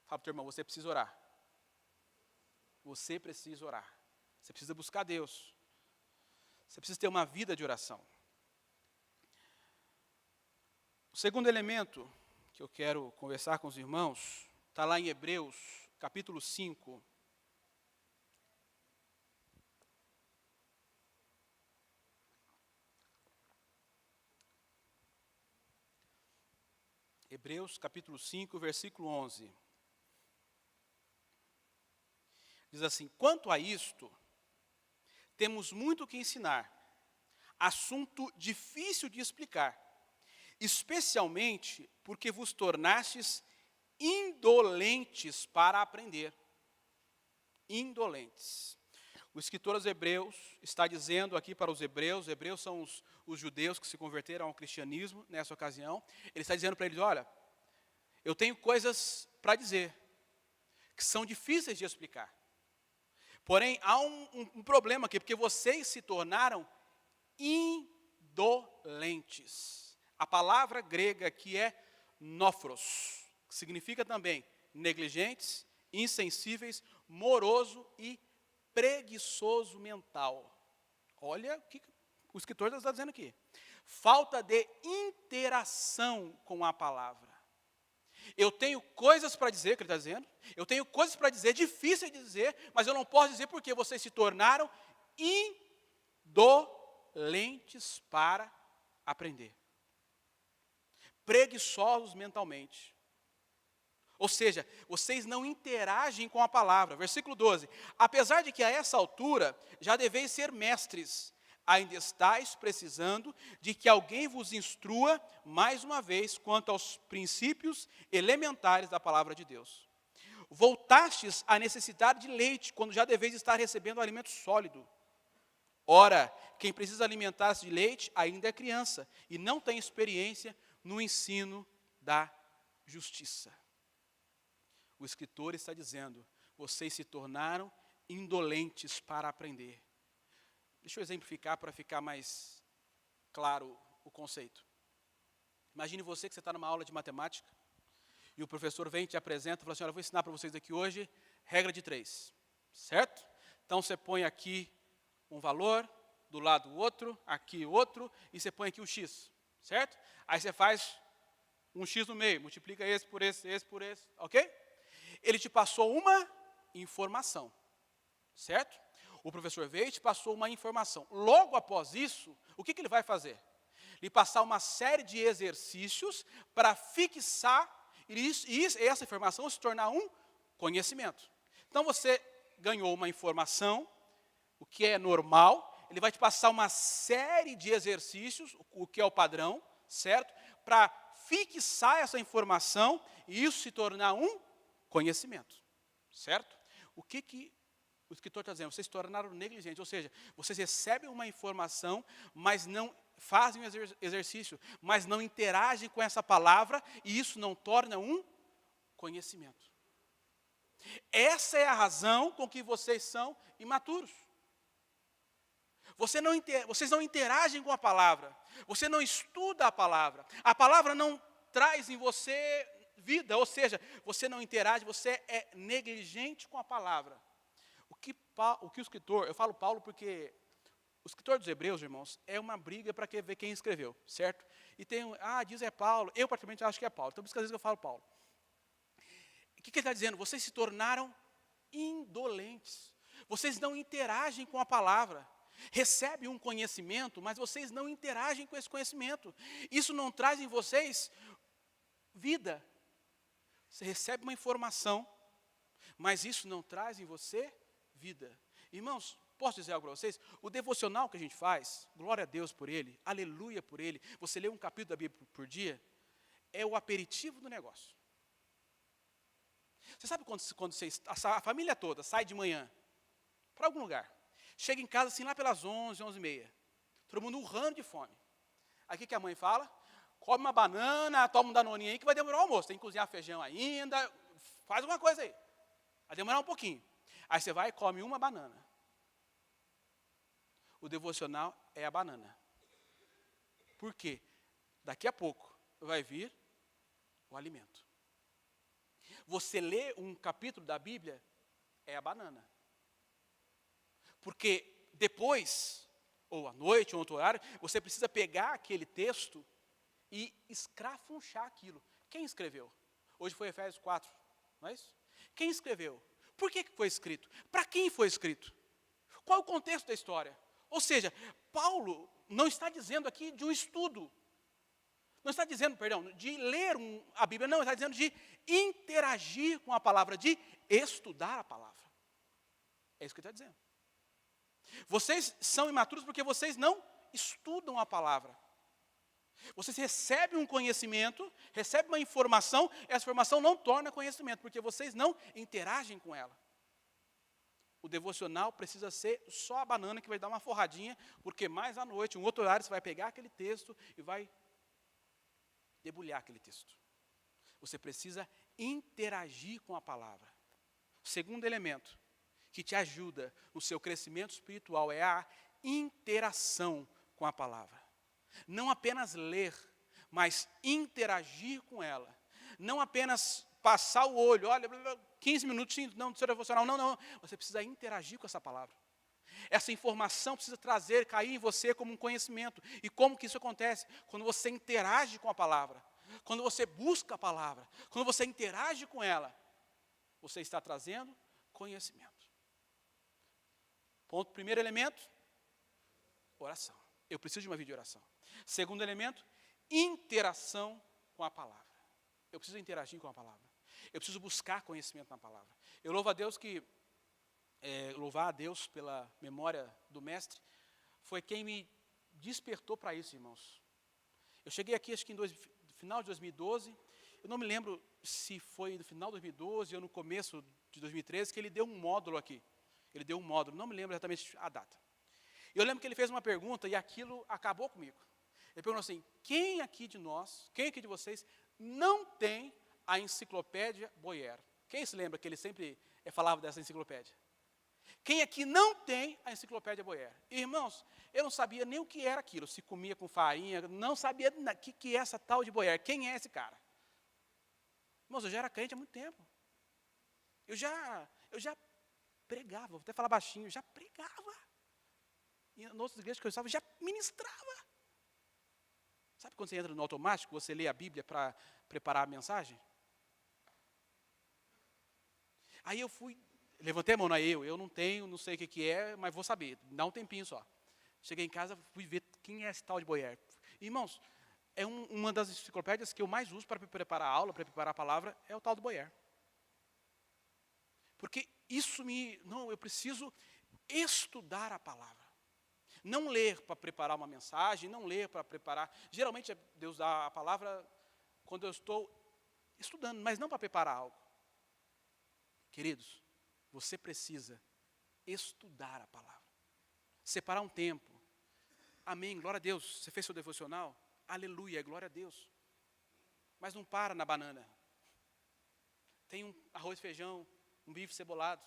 Fala para o teu irmão, você precisa orar. Você precisa orar. Você precisa buscar Deus. Você precisa ter uma vida de oração. O segundo elemento que eu quero conversar com os irmãos, está lá em Hebreus, capítulo 5. Hebreus, capítulo 5, versículo 11. Diz assim, quanto a isto, temos muito que ensinar, assunto difícil de explicar, especialmente porque vos tornastes indolentes para aprender. Indolentes. O escritor aos Hebreus está dizendo aqui para os hebreus são os judeus que se converteram ao cristianismo nessa ocasião, ele está dizendo para eles, olha, eu tenho coisas para dizer, que são difíceis de explicar. Porém, há um problema aqui, porque vocês se tornaram indolentes. A palavra grega aqui é nofros, que significa também negligentes, insensíveis, moroso e preguiçoso mental. Olha o que o escritor está dizendo aqui. Falta de interação com a palavra. Eu tenho coisas para dizer, que ele está dizendo, eu tenho coisas para dizer, difíceis de dizer, mas eu não posso dizer porque vocês se tornaram indolentes para aprender. Preguiçosos mentalmente. Ou seja, vocês não interagem com a palavra. Versículo 12. Apesar de que a essa altura já deveis ser mestres, ainda estáis precisando de que alguém vos instrua mais uma vez quanto aos princípios elementares da palavra de Deus. Voltastes à necessidade de leite, quando já deveis estar recebendo alimento sólido. Ora, quem precisa alimentar-se de leite ainda é criança e não tem experiência no ensino da justiça. O escritor está dizendo, vocês se tornaram indolentes para aprender. Deixa eu exemplificar para ficar mais claro o conceito. Imagine você que você está numa aula de matemática e o professor vem e te apresenta e fala assim, olha, eu vou ensinar para vocês aqui hoje regra de 3, certo? Então você põe aqui um valor, do lado outro, aqui outro, e você põe aqui um x, certo? Aí você faz um x no meio, multiplica esse por esse por esse, ok? Ele te passou uma informação, certo? O professor veio e te passou uma informação. Logo após isso, o que ele vai fazer? Lhe passar uma série de exercícios para fixar e essa informação se tornar um conhecimento. Então você ganhou uma informação, o que é normal, ele vai te passar uma série de exercícios, o que é o padrão, certo? Para fixar essa informação e isso se tornar um conhecimento, certo? O que o escritor está dizendo? Vocês se tornaram negligentes, ou seja, vocês recebem uma informação, mas não fazem o exercício, mas não interagem com essa palavra, e isso não torna um conhecimento. Essa é a razão com que vocês são imaturos. vocês não interagem com a palavra, você não estuda a palavra não traz em você vida, ou seja, você não interage, você é negligente com a palavra. O que o escritor, eu falo Paulo porque o escritor dos Hebreus, irmãos, é uma briga para ver quem escreveu, certo? E tem, diz é Paulo, eu particularmente acho que é Paulo, então por isso que às vezes eu falo Paulo. O que ele está dizendo? Vocês se tornaram indolentes, vocês não interagem com a palavra, recebem um conhecimento, mas vocês não interagem com esse conhecimento, isso não traz em vocês vida. Você recebe uma informação, mas isso não traz em você vida. Irmãos, posso dizer algo para vocês? O devocional que a gente faz, glória a Deus por ele, aleluia por ele, você lê um capítulo da Bíblia por dia, é o aperitivo do negócio. Você sabe quando a família toda sai de manhã para algum lugar, chega em casa assim lá pelas 11, 11h30, todo mundo urrando de fome. Aí o que a mãe fala? Come uma banana, toma um danoninho aí que vai demorar o almoço. Tem que cozinhar feijão ainda, faz alguma coisa aí. Vai demorar um pouquinho. Aí você vai e come uma banana. O devocional é a banana. Por quê? Daqui a pouco vai vir o alimento. Você lê um capítulo da Bíblia, é a banana. Porque depois, ou à noite, ou outro horário, você precisa pegar aquele texto e escrafunchar aquilo. Quem escreveu? Hoje foi Efésios 4, não é isso? Quem escreveu? Por que foi escrito? Para quem foi escrito? Qual é o contexto da história? Ou seja, Paulo não está dizendo aqui de um estudo. Não está dizendo, de ler a Bíblia, não, está dizendo de interagir com a palavra, de estudar a palavra. É isso que ele está dizendo. Vocês são imaturos porque vocês não estudam a palavra. Vocês recebem um conhecimento, recebem uma informação, essa informação não torna conhecimento, porque vocês não interagem com ela. O devocional precisa ser só a banana que vai dar uma forradinha, porque mais à noite, um outro horário, você vai pegar aquele texto e vai debulhar aquele texto. Você precisa interagir com a palavra. O segundo elemento que te ajuda no seu crescimento espiritual é a interação com a palavra. Não apenas ler, mas interagir com ela. Não apenas passar o olho, olha, 15 minutinhos, não, do seu devocional, não. Você precisa interagir com essa palavra. Essa informação precisa cair em você como um conhecimento. E como que isso acontece? Quando você interage com a palavra. Quando você busca a palavra. Quando você interage com ela. Você está trazendo conhecimento. Primeiro elemento, oração. Eu preciso de uma vida de oração. Segundo elemento, interação com a palavra. Eu preciso interagir com a palavra. Eu preciso buscar conhecimento na palavra. Eu louvo a Deus louvar a Deus pela memória do mestre, foi quem me despertou para isso, irmãos. Eu cheguei aqui, acho que no final de 2012, eu não me lembro se foi no final de 2012 ou no começo de 2013, que ele deu um módulo aqui. Ele deu um módulo, não me lembro exatamente a data. Eu lembro que ele fez uma pergunta e aquilo acabou comigo. Ele perguntou assim, quem aqui de vocês não tem a enciclopédia Boyer? Quem se lembra que ele sempre falava dessa enciclopédia? Quem aqui não tem a enciclopédia Boyer? Irmãos, eu não sabia nem o que era aquilo, se comia com farinha, não sabia o que é essa tal de Boyer, quem é esse cara? Irmãos, eu já era crente há muito tempo. Eu já pregava, vou até falar baixinho, eu já pregava. E nas outras igrejas que eu estava, já ministrava. Sabe quando você entra no automático, você lê a Bíblia para preparar a mensagem? Aí eu levantei a mão, eu não tenho, não sei o que é, mas vou saber, dá um tempinho só. Cheguei em casa, fui ver quem é esse tal de Boyer. Irmãos, é uma das enciclopédias que eu mais uso para preparar a aula, para preparar a palavra, é o tal do Boyer. Porque eu preciso estudar a palavra. Não ler para preparar uma mensagem, não ler para preparar. Geralmente Deus dá a palavra quando eu estou estudando, mas não para preparar algo. Queridos, você precisa estudar a palavra. Separar um tempo. Amém, glória a Deus. Você fez seu devocional? Aleluia, glória a Deus. Mas não para na banana. Tem um arroz e feijão, um bife cebolado,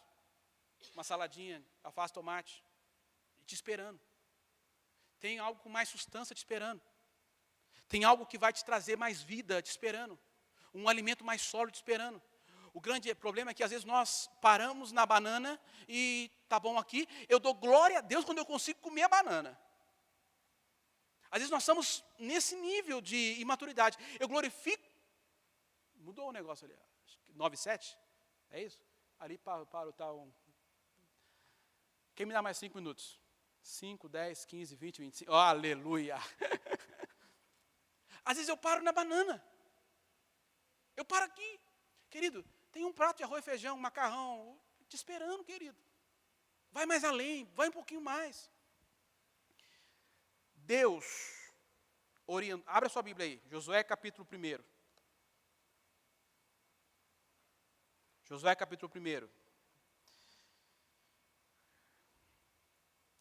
uma saladinha, alface, tomate, te esperando. tem algo com mais substância te esperando. Tem algo que vai te trazer mais vida te esperando. Um alimento mais sólido te esperando. O grande problema é que às vezes nós paramos na banana e tá bom aqui, eu dou glória a Deus quando eu consigo comer a banana. Às vezes nós estamos nesse nível de imaturidade. Eu glorifico. Mudou o negócio ali, 9:7? É isso? Ali para o tal. Quem me dá mais 5 minutos? 5, 10, 15, 20, 25. Oh, aleluia! Às vezes eu paro na banana. Eu paro aqui. Querido, tem um prato de arroz, feijão, macarrão, te esperando, querido. Vai mais além, vai um pouquinho mais. Deus orienta. Abra sua Bíblia aí, Josué capítulo 1. Josué capítulo 1.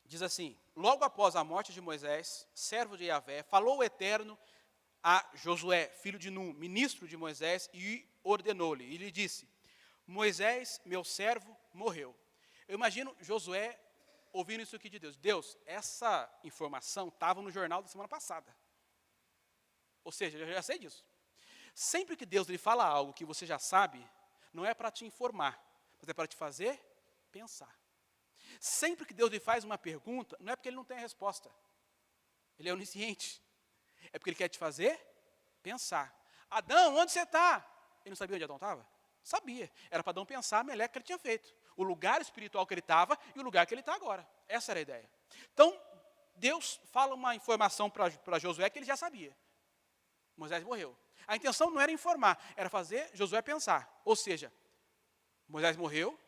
Diz assim: logo após a morte de Moisés, servo de Yahvé, falou o Eterno a Josué, filho de Num, ministro de Moisés, e ordenou-lhe. E lhe disse: Moisés, meu servo, morreu. Eu imagino Josué ouvindo isso aqui de Deus. Deus, essa informação estava no jornal da semana passada. Ou seja, eu já sei disso. Sempre que Deus lhe fala algo que você já sabe, não é para te informar, mas é para te fazer pensar. Sempre que Deus lhe faz uma pergunta, não é porque Ele não tem a resposta. Ele é onisciente. É porque Ele quer te fazer pensar. Adão, onde você está? Ele não sabia onde Adão estava? Sabia. Era para Adão pensar a meleca que ele tinha feito. O lugar espiritual que ele estava e o lugar que ele está agora. Essa era a ideia. Então, Deus fala uma informação para Josué que ele já sabia. Moisés morreu. A intenção não era informar, era fazer Josué pensar. Ou seja, Moisés morreu,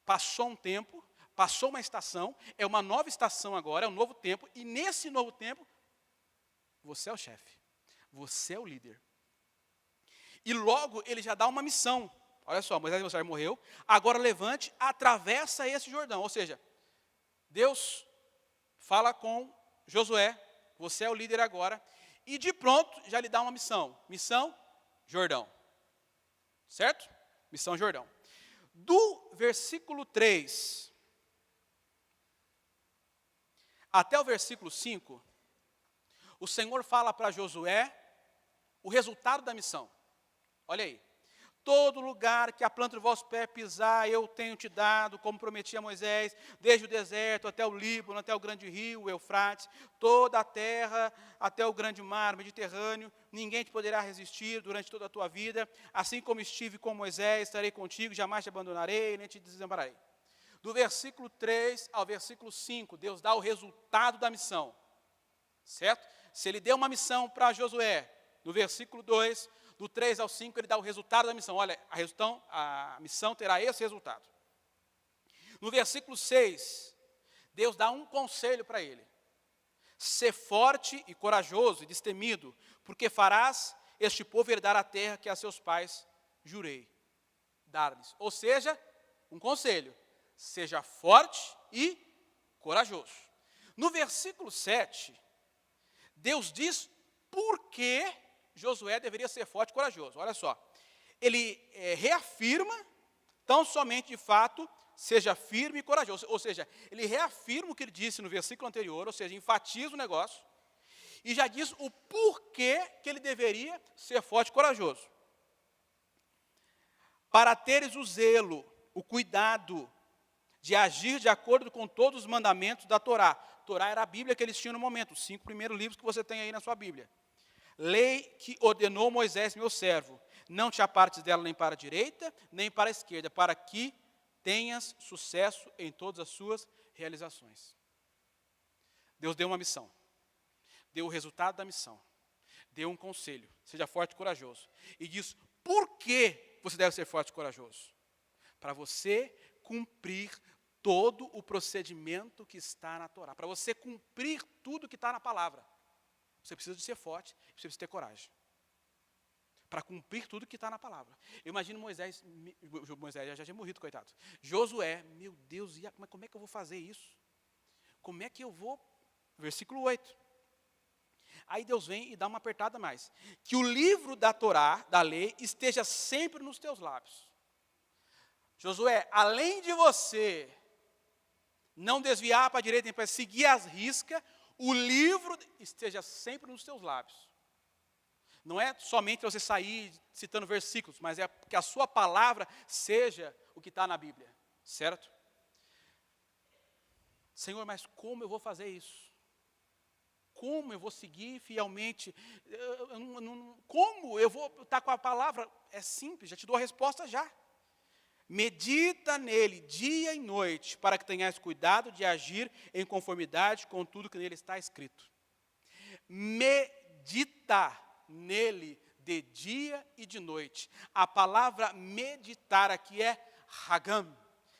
passou um tempo, passou uma estação, é uma nova estação agora, é um novo tempo, e nesse novo tempo, você é o chefe, você é o líder. E logo ele já dá uma missão. Olha só, Moisés morreu, agora levante, atravessa esse Jordão. Ou seja, Deus fala com Josué, você é o líder agora, e de pronto já lhe dá uma missão. Missão, Jordão. Certo? Missão, Jordão. Do versículo 3 até o versículo 5, o Senhor fala para Josué o resultado da missão. Olha aí. Todo lugar que a planta do vosso pé pisar, eu tenho te dado, como prometi a Moisés, desde o deserto até o Líbano, até o grande rio, o Eufrates, toda a terra, até o grande mar, Mediterrâneo, ninguém te poderá resistir durante toda a tua vida. Assim como estive com Moisés, estarei contigo, jamais te abandonarei, nem te desampararei. Do versículo 3 ao versículo 5, Deus dá o resultado da missão. Certo? Se ele deu uma missão para Josué, no versículo 2, do 3 ao 5, ele dá o resultado da missão. Olha, a missão terá esse resultado. No versículo 6, Deus dá um conselho para ele. Ser forte e corajoso e destemido, porque farás este povo herdar a terra que a seus pais jurei dar-lhes. Ou seja, um conselho. Seja forte e corajoso. No versículo 7, Deus diz por que Josué deveria ser forte e corajoso. Olha só, ele reafirma, tão somente de fato, seja firme e corajoso. Ou seja, ele reafirma o que ele disse no versículo anterior, ou seja, enfatiza o negócio, e já diz o porquê que ele deveria ser forte e corajoso. Para teres o zelo, o cuidado de agir de acordo com todos os mandamentos da Torá. Torá era a Bíblia que eles tinham no momento, os 5 primeiros livros que você tem aí na sua Bíblia. Lei que ordenou Moisés, meu servo, não te apartes dela nem para a direita, nem para a esquerda, para que tenhas sucesso em todas as suas realizações. Deus deu uma missão, deu o resultado da missão, deu um conselho, seja forte e corajoso. E diz, por que você deve ser forte e corajoso? Para você cumprir todo o procedimento que está na Torá, para você cumprir tudo que está na palavra. Você precisa de ser forte, você precisa ter coragem. Para cumprir tudo que está na palavra. Eu imagino Moisés já tinha morrido, coitado. Josué, meu Deus, como é que eu vou fazer isso? Como é que eu vou? Versículo 8. Aí Deus vem e dá uma apertada a mais. Que o livro da Torá, da lei, esteja sempre nos teus lábios. Josué, além de você não desviar para a direita nem para seguir as riscas, o livro esteja sempre nos teus lábios. Não é somente você sair citando versículos, mas é que a sua palavra seja o que está na Bíblia, certo? Senhor, mas como eu vou fazer isso? Como eu vou seguir fielmente? Como eu vou estar com a palavra? É simples, já te dou a resposta já. Medita nele dia e noite, para que tenhas cuidado de agir em conformidade com tudo que nele está escrito. Medita nele de dia e de noite. A palavra meditar aqui é hagam,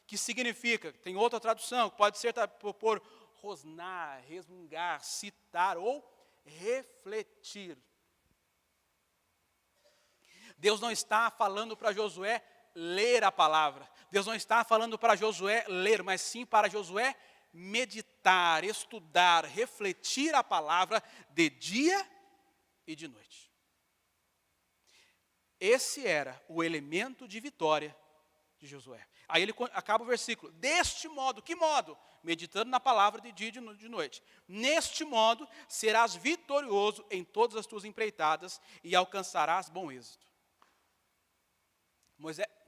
que significa, tem outra tradução, pode ser por rosnar, resmungar, citar ou refletir. Deus não está falando para Josué ler a palavra. Deus não está falando para Josué ler, mas sim para Josué meditar, estudar, refletir a palavra de dia e de noite. Esse era o elemento de vitória de Josué. Aí ele acaba o versículo. Deste modo, que modo? Meditando na palavra de dia e de noite. Neste modo, serás vitorioso em todas as tuas empreitadas e alcançarás bom êxito.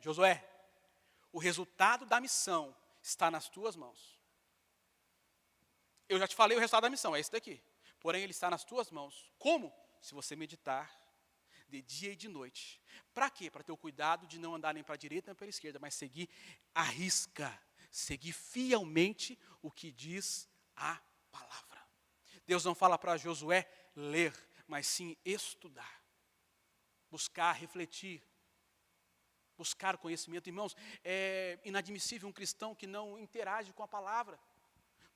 Josué, o resultado da missão está nas tuas mãos. Eu já te falei o resultado da missão, é esse daqui. Porém, ele está nas tuas mãos. Como? Se você meditar de dia e de noite. Para quê? Para ter o cuidado de não andar nem para a direita nem para a esquerda, mas seguir à risca, seguir fielmente o que diz a palavra. Deus não fala para Josué ler, mas sim estudar, buscar, refletir, buscar conhecimento. Irmãos, é inadmissível um cristão que não interage com a palavra,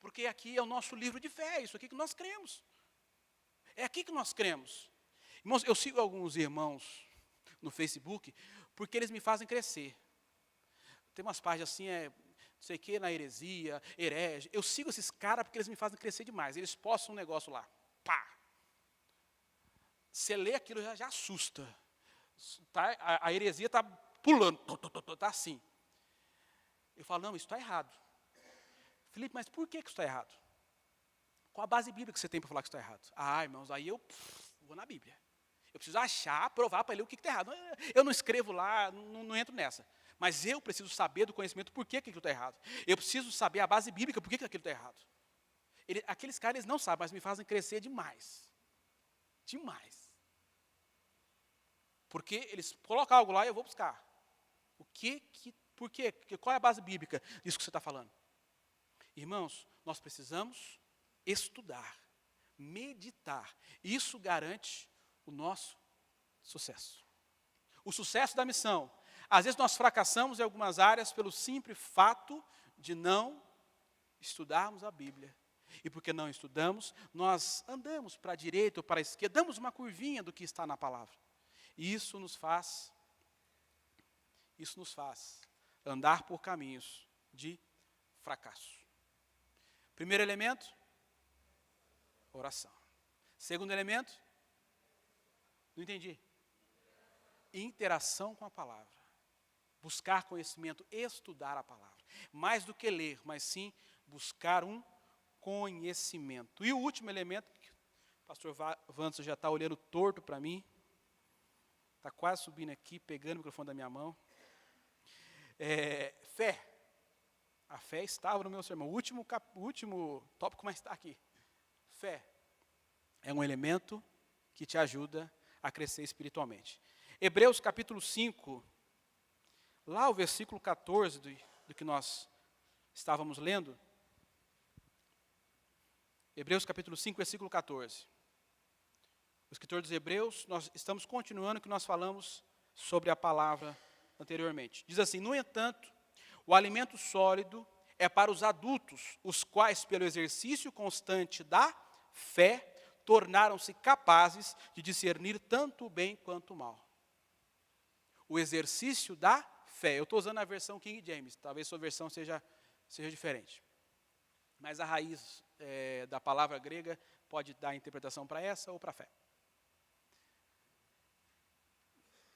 porque aqui é o nosso livro de fé, é isso aqui que nós cremos. É aqui que nós cremos. Irmãos, eu sigo alguns irmãos no Facebook, porque eles me fazem crescer. Tem umas páginas assim, não sei o que, na heresia, herege. Eu sigo esses caras porque eles me fazem crescer demais. Eles postam um negócio lá, pá. Você lê aquilo, já assusta. Tá, a heresia está pulando, está assim. Eu falo, não, isso está errado. Felipe, mas por que isso está errado? Qual a base bíblica que você tem para falar que isso está errado? Ah, irmãos, aí eu vou na Bíblia. Eu preciso achar, provar para ele o que está errado. Eu não escrevo lá, não entro nessa. Mas eu preciso saber do conhecimento por que aquilo está errado. Eu preciso saber a base bíblica por que aquilo está errado. Aqueles caras eles não sabem, mas me fazem crescer demais. Demais. Porque eles colocam algo lá e eu vou buscar. Por quê? Qual é a base bíblica disso que você está falando? Irmãos, nós precisamos estudar, meditar. Isso garante o nosso sucesso. O sucesso da missão. Às vezes nós fracassamos em algumas áreas pelo simples fato de não estudarmos a Bíblia. E porque não estudamos, nós andamos para a direita ou para a esquerda, damos uma curvinha do que está na palavra. E isso nos faz andar por caminhos de fracasso. Primeiro elemento, oração. Segundo elemento, não entendi. Interação com a palavra. Buscar conhecimento, estudar a palavra. Mais do que ler, mas sim buscar um conhecimento. E o último elemento, que o pastor Vanso já está olhando torto para mim, está quase subindo aqui, pegando o microfone da minha mão. Fé. A fé estava no meu sermão. O último tópico, mas está aqui. Fé é um elemento que te ajuda a crescer espiritualmente. Hebreus capítulo 5, lá o versículo 14 do que nós estávamos lendo. Hebreus capítulo 5, versículo 14. O escritor dos Hebreus, nós estamos continuando o que nós falamos sobre a palavra anteriormente. Diz assim, no entanto, o alimento sólido é para os adultos, os quais, pelo exercício constante da fé, tornaram-se capazes de discernir tanto o bem quanto o mal. O exercício da fé. Eu estou usando a versão King James, talvez sua versão seja diferente. Mas a raiz da palavra grega pode dar interpretação para essa ou para a fé.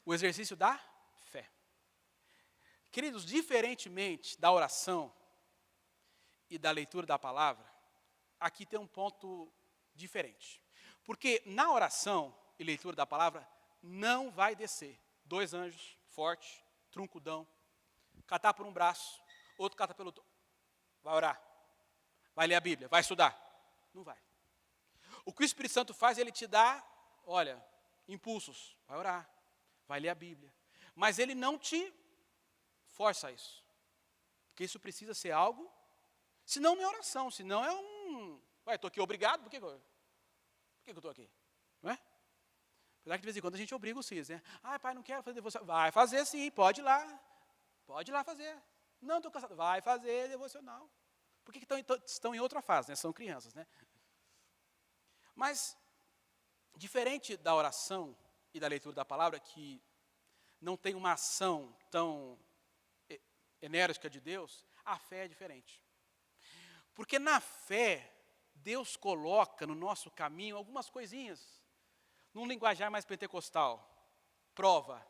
O exercício da fé. Queridos, diferentemente da oração e da leitura da palavra, aqui tem um ponto diferente. Porque na oração e leitura da palavra, não vai descer 2 anjos, forte, truncudão, catar por um braço, outro cata pelo outro. Vai orar, vai ler a Bíblia, vai estudar. Não vai. O que o Espírito Santo faz, ele te dá, olha, impulsos. Vai orar, vai ler a Bíblia. Mas ele não te força a isso. Porque isso precisa ser algo, senão não é oração, senão é estou aqui obrigado, por que eu estou aqui? Não é? Apesar que de vez em quando a gente obriga os filhos, né? Pai, não quero fazer devocional. Vai fazer sim, pode ir lá fazer. Não, estou cansado. Vai fazer devocional. Por que estão em outra fase, né? São crianças, né? Mas, diferente da oração e da leitura da palavra, que não tem uma ação tão enérgica de Deus, a fé é diferente. Porque na fé, Deus coloca no nosso caminho algumas coisinhas, num linguajar mais pentecostal. Prova,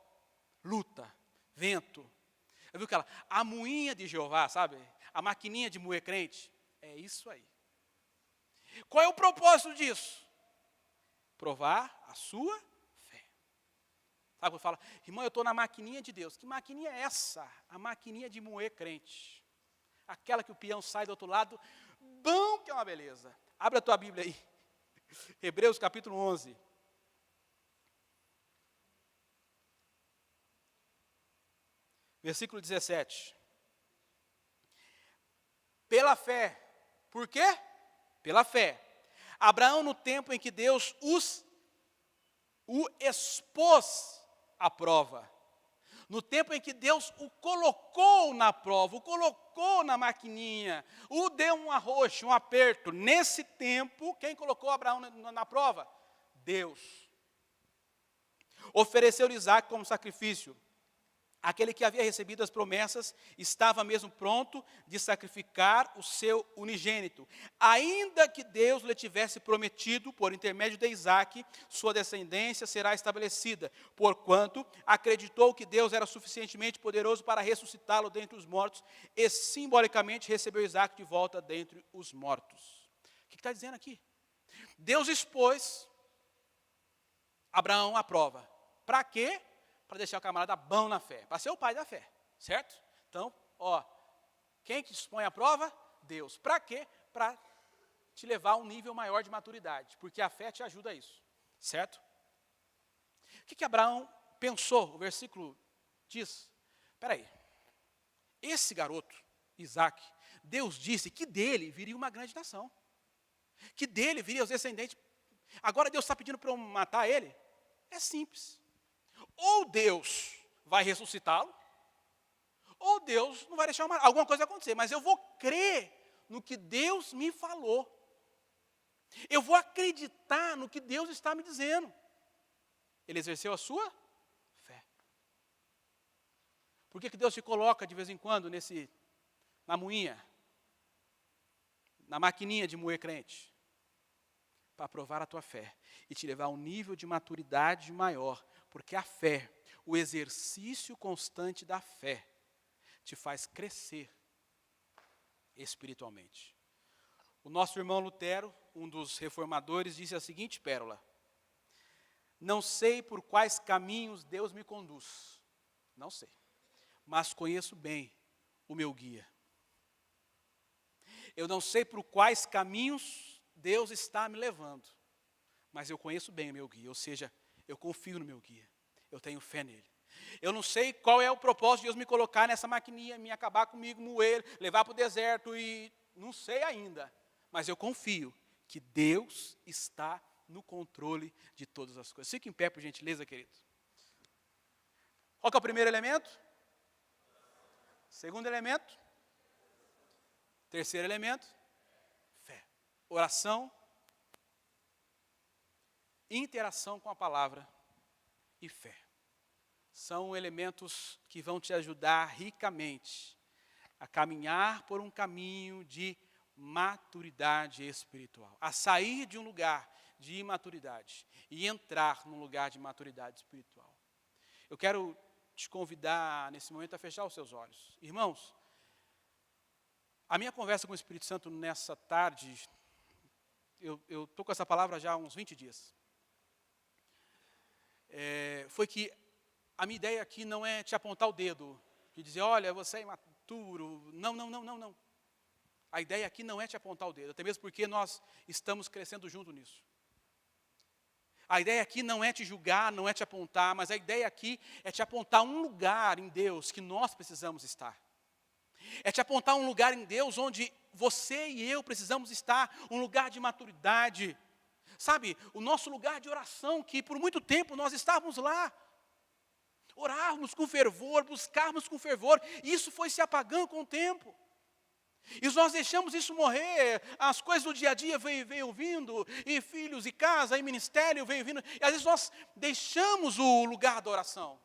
luta, vento. Eu vi a moinha de Jeová, sabe? A maquininha de moer crente. É isso aí. Qual é o propósito disso? Provar a sua fé. Sabe quando fala, irmão, eu estou na maquininha de Deus. Que maquininha é essa? A maquininha de moer crente. Aquela que o peão sai do outro lado, bom que é uma beleza. Abre a tua Bíblia aí. Hebreus capítulo 11. Versículo 17. Pela fé. Por quê? Pela fé. Abraão, no tempo em que Deus o expôs à prova, no tempo em que Deus o colocou na prova, o colocou na maquininha, o deu um arroxo, um aperto, nesse tempo, quem colocou Abraão na prova? Deus. Ofereceu Isaac como sacrifício. Aquele que havia recebido as promessas estava mesmo pronto de sacrificar o seu unigênito. Ainda que Deus lhe tivesse prometido, por intermédio de Isaac, sua descendência será estabelecida, porquanto acreditou que Deus era suficientemente poderoso para ressuscitá-lo dentre os mortos e simbolicamente recebeu Isaac de volta dentre os mortos. O que está dizendo aqui? Deus expôs Abraão à prova. Para quê? Para deixar o camarada bom na fé, para ser o pai da fé, certo? Então, quem que expõe a prova? Deus. Para quê? Para te levar a um nível maior de maturidade, porque a fé te ajuda a isso, certo? O que Abraão pensou? O versículo diz, espera aí, esse garoto, Isaac, Deus disse que dele viria uma grande nação, que dele viria os descendentes. Agora Deus está pedindo para eu matar ele? É simples. Ou Deus vai ressuscitá-lo, ou Deus não vai deixar alguma coisa acontecer. Mas eu vou crer no que Deus me falou. Eu vou acreditar no que Deus está me dizendo. Ele exerceu a sua fé. Por que Deus te coloca de vez em quando na moinha, na maquininha de moer crente? Para provar a tua fé e te levar a um nível de maturidade maior. Porque a fé, o exercício constante da fé, te faz crescer espiritualmente. O nosso irmão Lutero, um dos reformadores, disse a seguinte pérola: não sei por quais caminhos Deus me conduz, não sei, mas conheço bem o meu guia. Eu não sei por quais caminhos Deus está me levando, mas eu conheço bem o meu guia, ou seja, eu confio no meu guia, eu tenho fé nele. Eu não sei qual é o propósito de Deus me colocar nessa maquininha, me acabar comigo, moer, levar para o deserto, e não sei ainda, mas eu confio que Deus está no controle de todas as coisas. Fique em pé, por gentileza, queridos. Qual que é o primeiro elemento? Segundo elemento? Terceiro elemento? Fé. Oração, interação com a palavra e fé. São elementos que vão te ajudar ricamente a caminhar por um caminho de maturidade espiritual. A sair de um lugar de imaturidade e entrar num lugar de maturidade espiritual. Eu quero te convidar nesse momento a fechar os seus olhos. Irmãos, a minha conversa com o Espírito Santo nessa tarde eu estou com essa palavra já há uns 20 dias. Foi que a minha ideia aqui não é te apontar o dedo, de dizer, olha, você é imaturo. Não, não, não, não, não. A ideia aqui não é te apontar o dedo, até mesmo porque nós estamos crescendo junto nisso. A ideia aqui não é te julgar, não é te apontar, mas a ideia aqui é te apontar um lugar em Deus que nós precisamos estar. É te apontar um lugar em Deus onde você e eu precisamos estar, um lugar de maturidade. Sabe, o nosso lugar de oração, que por muito tempo nós estávamos lá. Orávamos com fervor, buscávamos com fervor, e isso foi se apagando com o tempo. E nós deixamos isso morrer, as coisas do dia a dia veio vindo, e filhos, e casa, e ministério veio vindo, e às vezes nós deixamos o lugar da oração.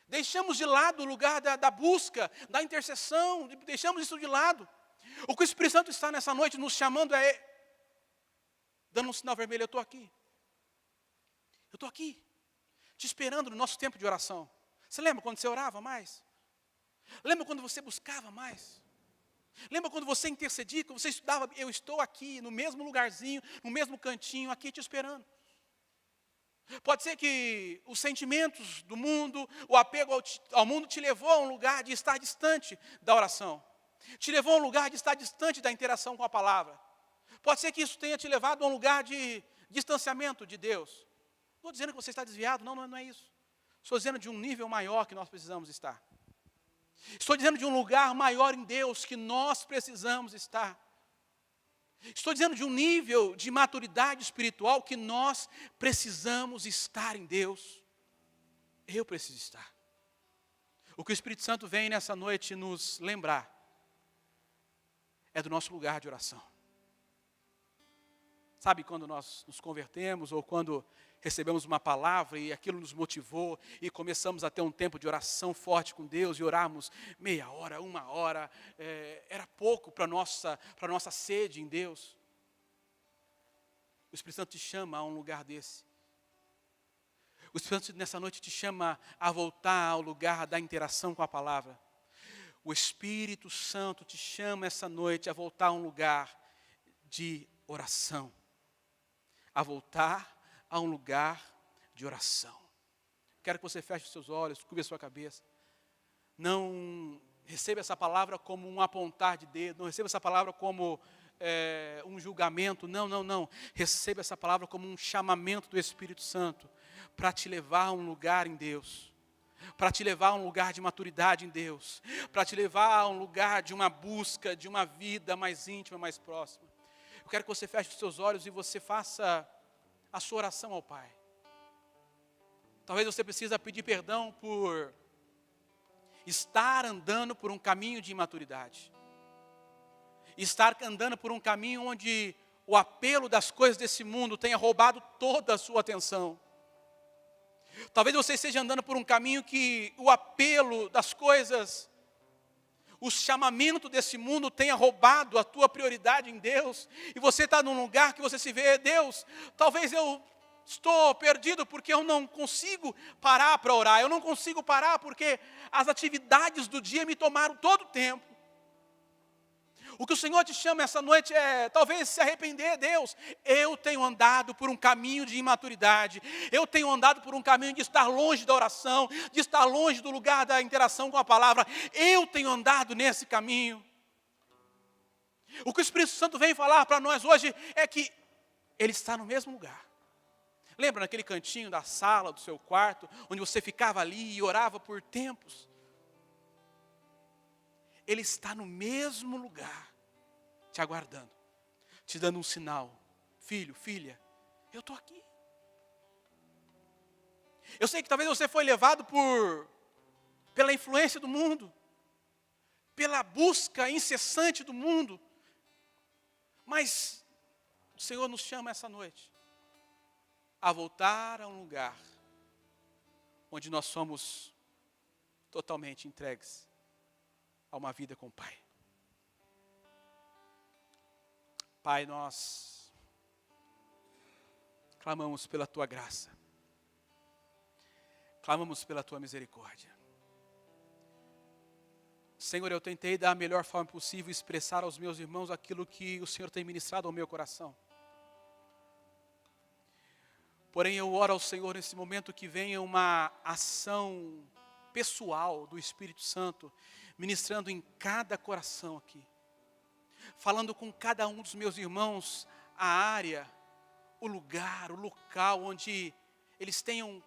Deixamos de lado o lugar da busca, da intercessão, deixamos isso de lado. O que o Espírito Santo está nessa noite nos chamando dando um sinal vermelho, eu estou aqui. Eu estou aqui, te esperando no nosso tempo de oração. Você lembra quando você orava mais? Lembra quando você buscava mais? Lembra quando você intercedia, quando você estudava? Eu estou aqui, no mesmo lugarzinho, no mesmo cantinho, aqui te esperando. Pode ser que os sentimentos do mundo, o apego ao mundo te levou a um lugar de estar distante da oração. Te levou a um lugar de estar distante da interação com a palavra. Pode ser que isso tenha te levado a um lugar de distanciamento de Deus. Não estou dizendo que você está desviado, não é isso. Estou dizendo de um nível maior que nós precisamos estar. Estou dizendo de um lugar maior em Deus que nós precisamos estar. Estou dizendo de um nível de maturidade espiritual que nós precisamos estar em Deus. Eu preciso estar. O que o Espírito Santo vem nessa noite nos lembrar é do nosso lugar de oração. Sabe quando nós nos convertemos ou quando recebemos uma palavra e aquilo nos motivou e começamos a ter um tempo de oração forte com Deus e orarmos meia hora, 1 hora, era pouco para a nossa sede em Deus. O Espírito Santo te chama a um lugar desse. O Espírito Santo nessa noite te chama a voltar ao lugar da interação com a palavra. O Espírito Santo te chama essa noite a voltar a um lugar de oração. A voltar a um lugar de oração. Quero que você feche os seus olhos, cubra a sua cabeça. Não receba essa palavra como um apontar de dedo, não receba essa palavra como um julgamento, não. Receba essa palavra como um chamamento do Espírito Santo para te levar a um lugar em Deus, para te levar a um lugar de maturidade em Deus, para te levar a um lugar de uma busca, de uma vida mais íntima, mais próxima. Eu quero que você feche os seus olhos e você faça a sua oração ao Pai. Talvez você precise pedir perdão por estar andando por um caminho de imaturidade. Estar andando por um caminho onde o apelo das coisas desse mundo tenha roubado toda a sua atenção. Talvez você esteja andando por um caminho que o apelo das coisas, o chamamento desse mundo tenha roubado a tua prioridade em Deus, e você está num lugar que você se vê, Deus, talvez eu estou perdido porque eu não consigo parar para orar, eu não consigo parar porque as atividades do dia me tomaram todo o tempo. O que o Senhor te chama essa noite é talvez se arrepender, Deus. Eu tenho andado por um caminho de imaturidade. Eu tenho andado por um caminho de estar longe da oração, de estar longe do lugar da interação com a palavra. Eu tenho andado nesse caminho. O que o Espírito Santo vem falar para nós hoje é que Ele está no mesmo lugar. Lembra naquele cantinho da sala, do seu quarto, onde você ficava ali e orava por tempos? Ele está no mesmo lugar, te aguardando, te dando um sinal. Filho, filha, eu estou aqui. Eu sei que talvez você foi levado pela influência do mundo, pela busca incessante do mundo, mas o Senhor nos chama essa noite a voltar a um lugar onde nós somos totalmente entregues a uma vida com o Pai. Pai, nós clamamos pela Tua graça, clamamos pela Tua misericórdia. Senhor, eu tentei da melhor forma possível expressar aos meus irmãos aquilo que o Senhor tem ministrado ao meu coração. Porém, eu oro ao Senhor nesse momento que venha uma ação pessoal do Espírito Santo, ministrando em cada coração aqui. Falando com cada um dos meus irmãos a área, o lugar, o local onde eles tenham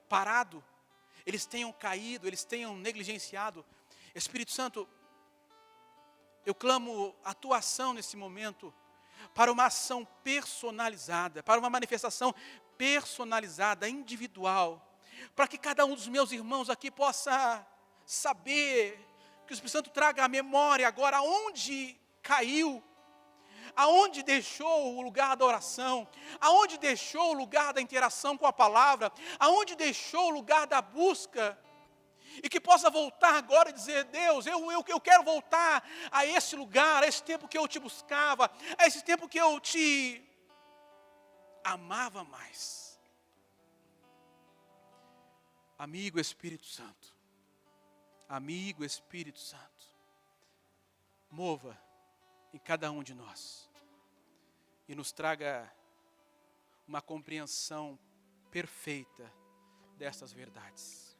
parado, eles tenham caído, eles tenham negligenciado. Espírito Santo, eu clamo a tua ação nesse momento para uma ação personalizada, para uma manifestação personalizada, individual, para que cada um dos meus irmãos aqui possa saber, que o Espírito Santo traga à memória agora onde caiu, aonde deixou o lugar da oração, aonde deixou o lugar da interação com a palavra, aonde deixou o lugar da busca, e que possa voltar agora e dizer: Deus, eu quero voltar a esse lugar, a esse tempo que eu te buscava, a esse tempo que eu te amava mais. Amigo Espírito Santo, amigo Espírito Santo, mova em cada um de nós e nos traga uma compreensão perfeita destas verdades.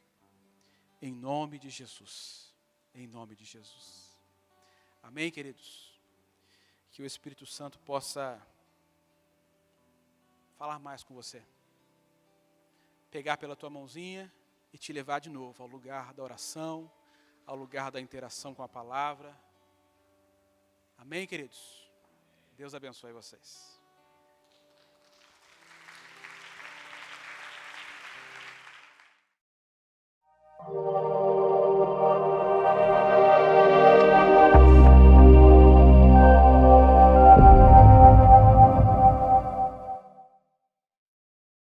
Em nome de Jesus. Em nome de Jesus. Amém, queridos? Que o Espírito Santo possa falar mais com você. Pegar pela tua mãozinha e te levar de novo ao lugar da oração, ao lugar da interação com a palavra. Amém, queridos? Deus abençoe vocês.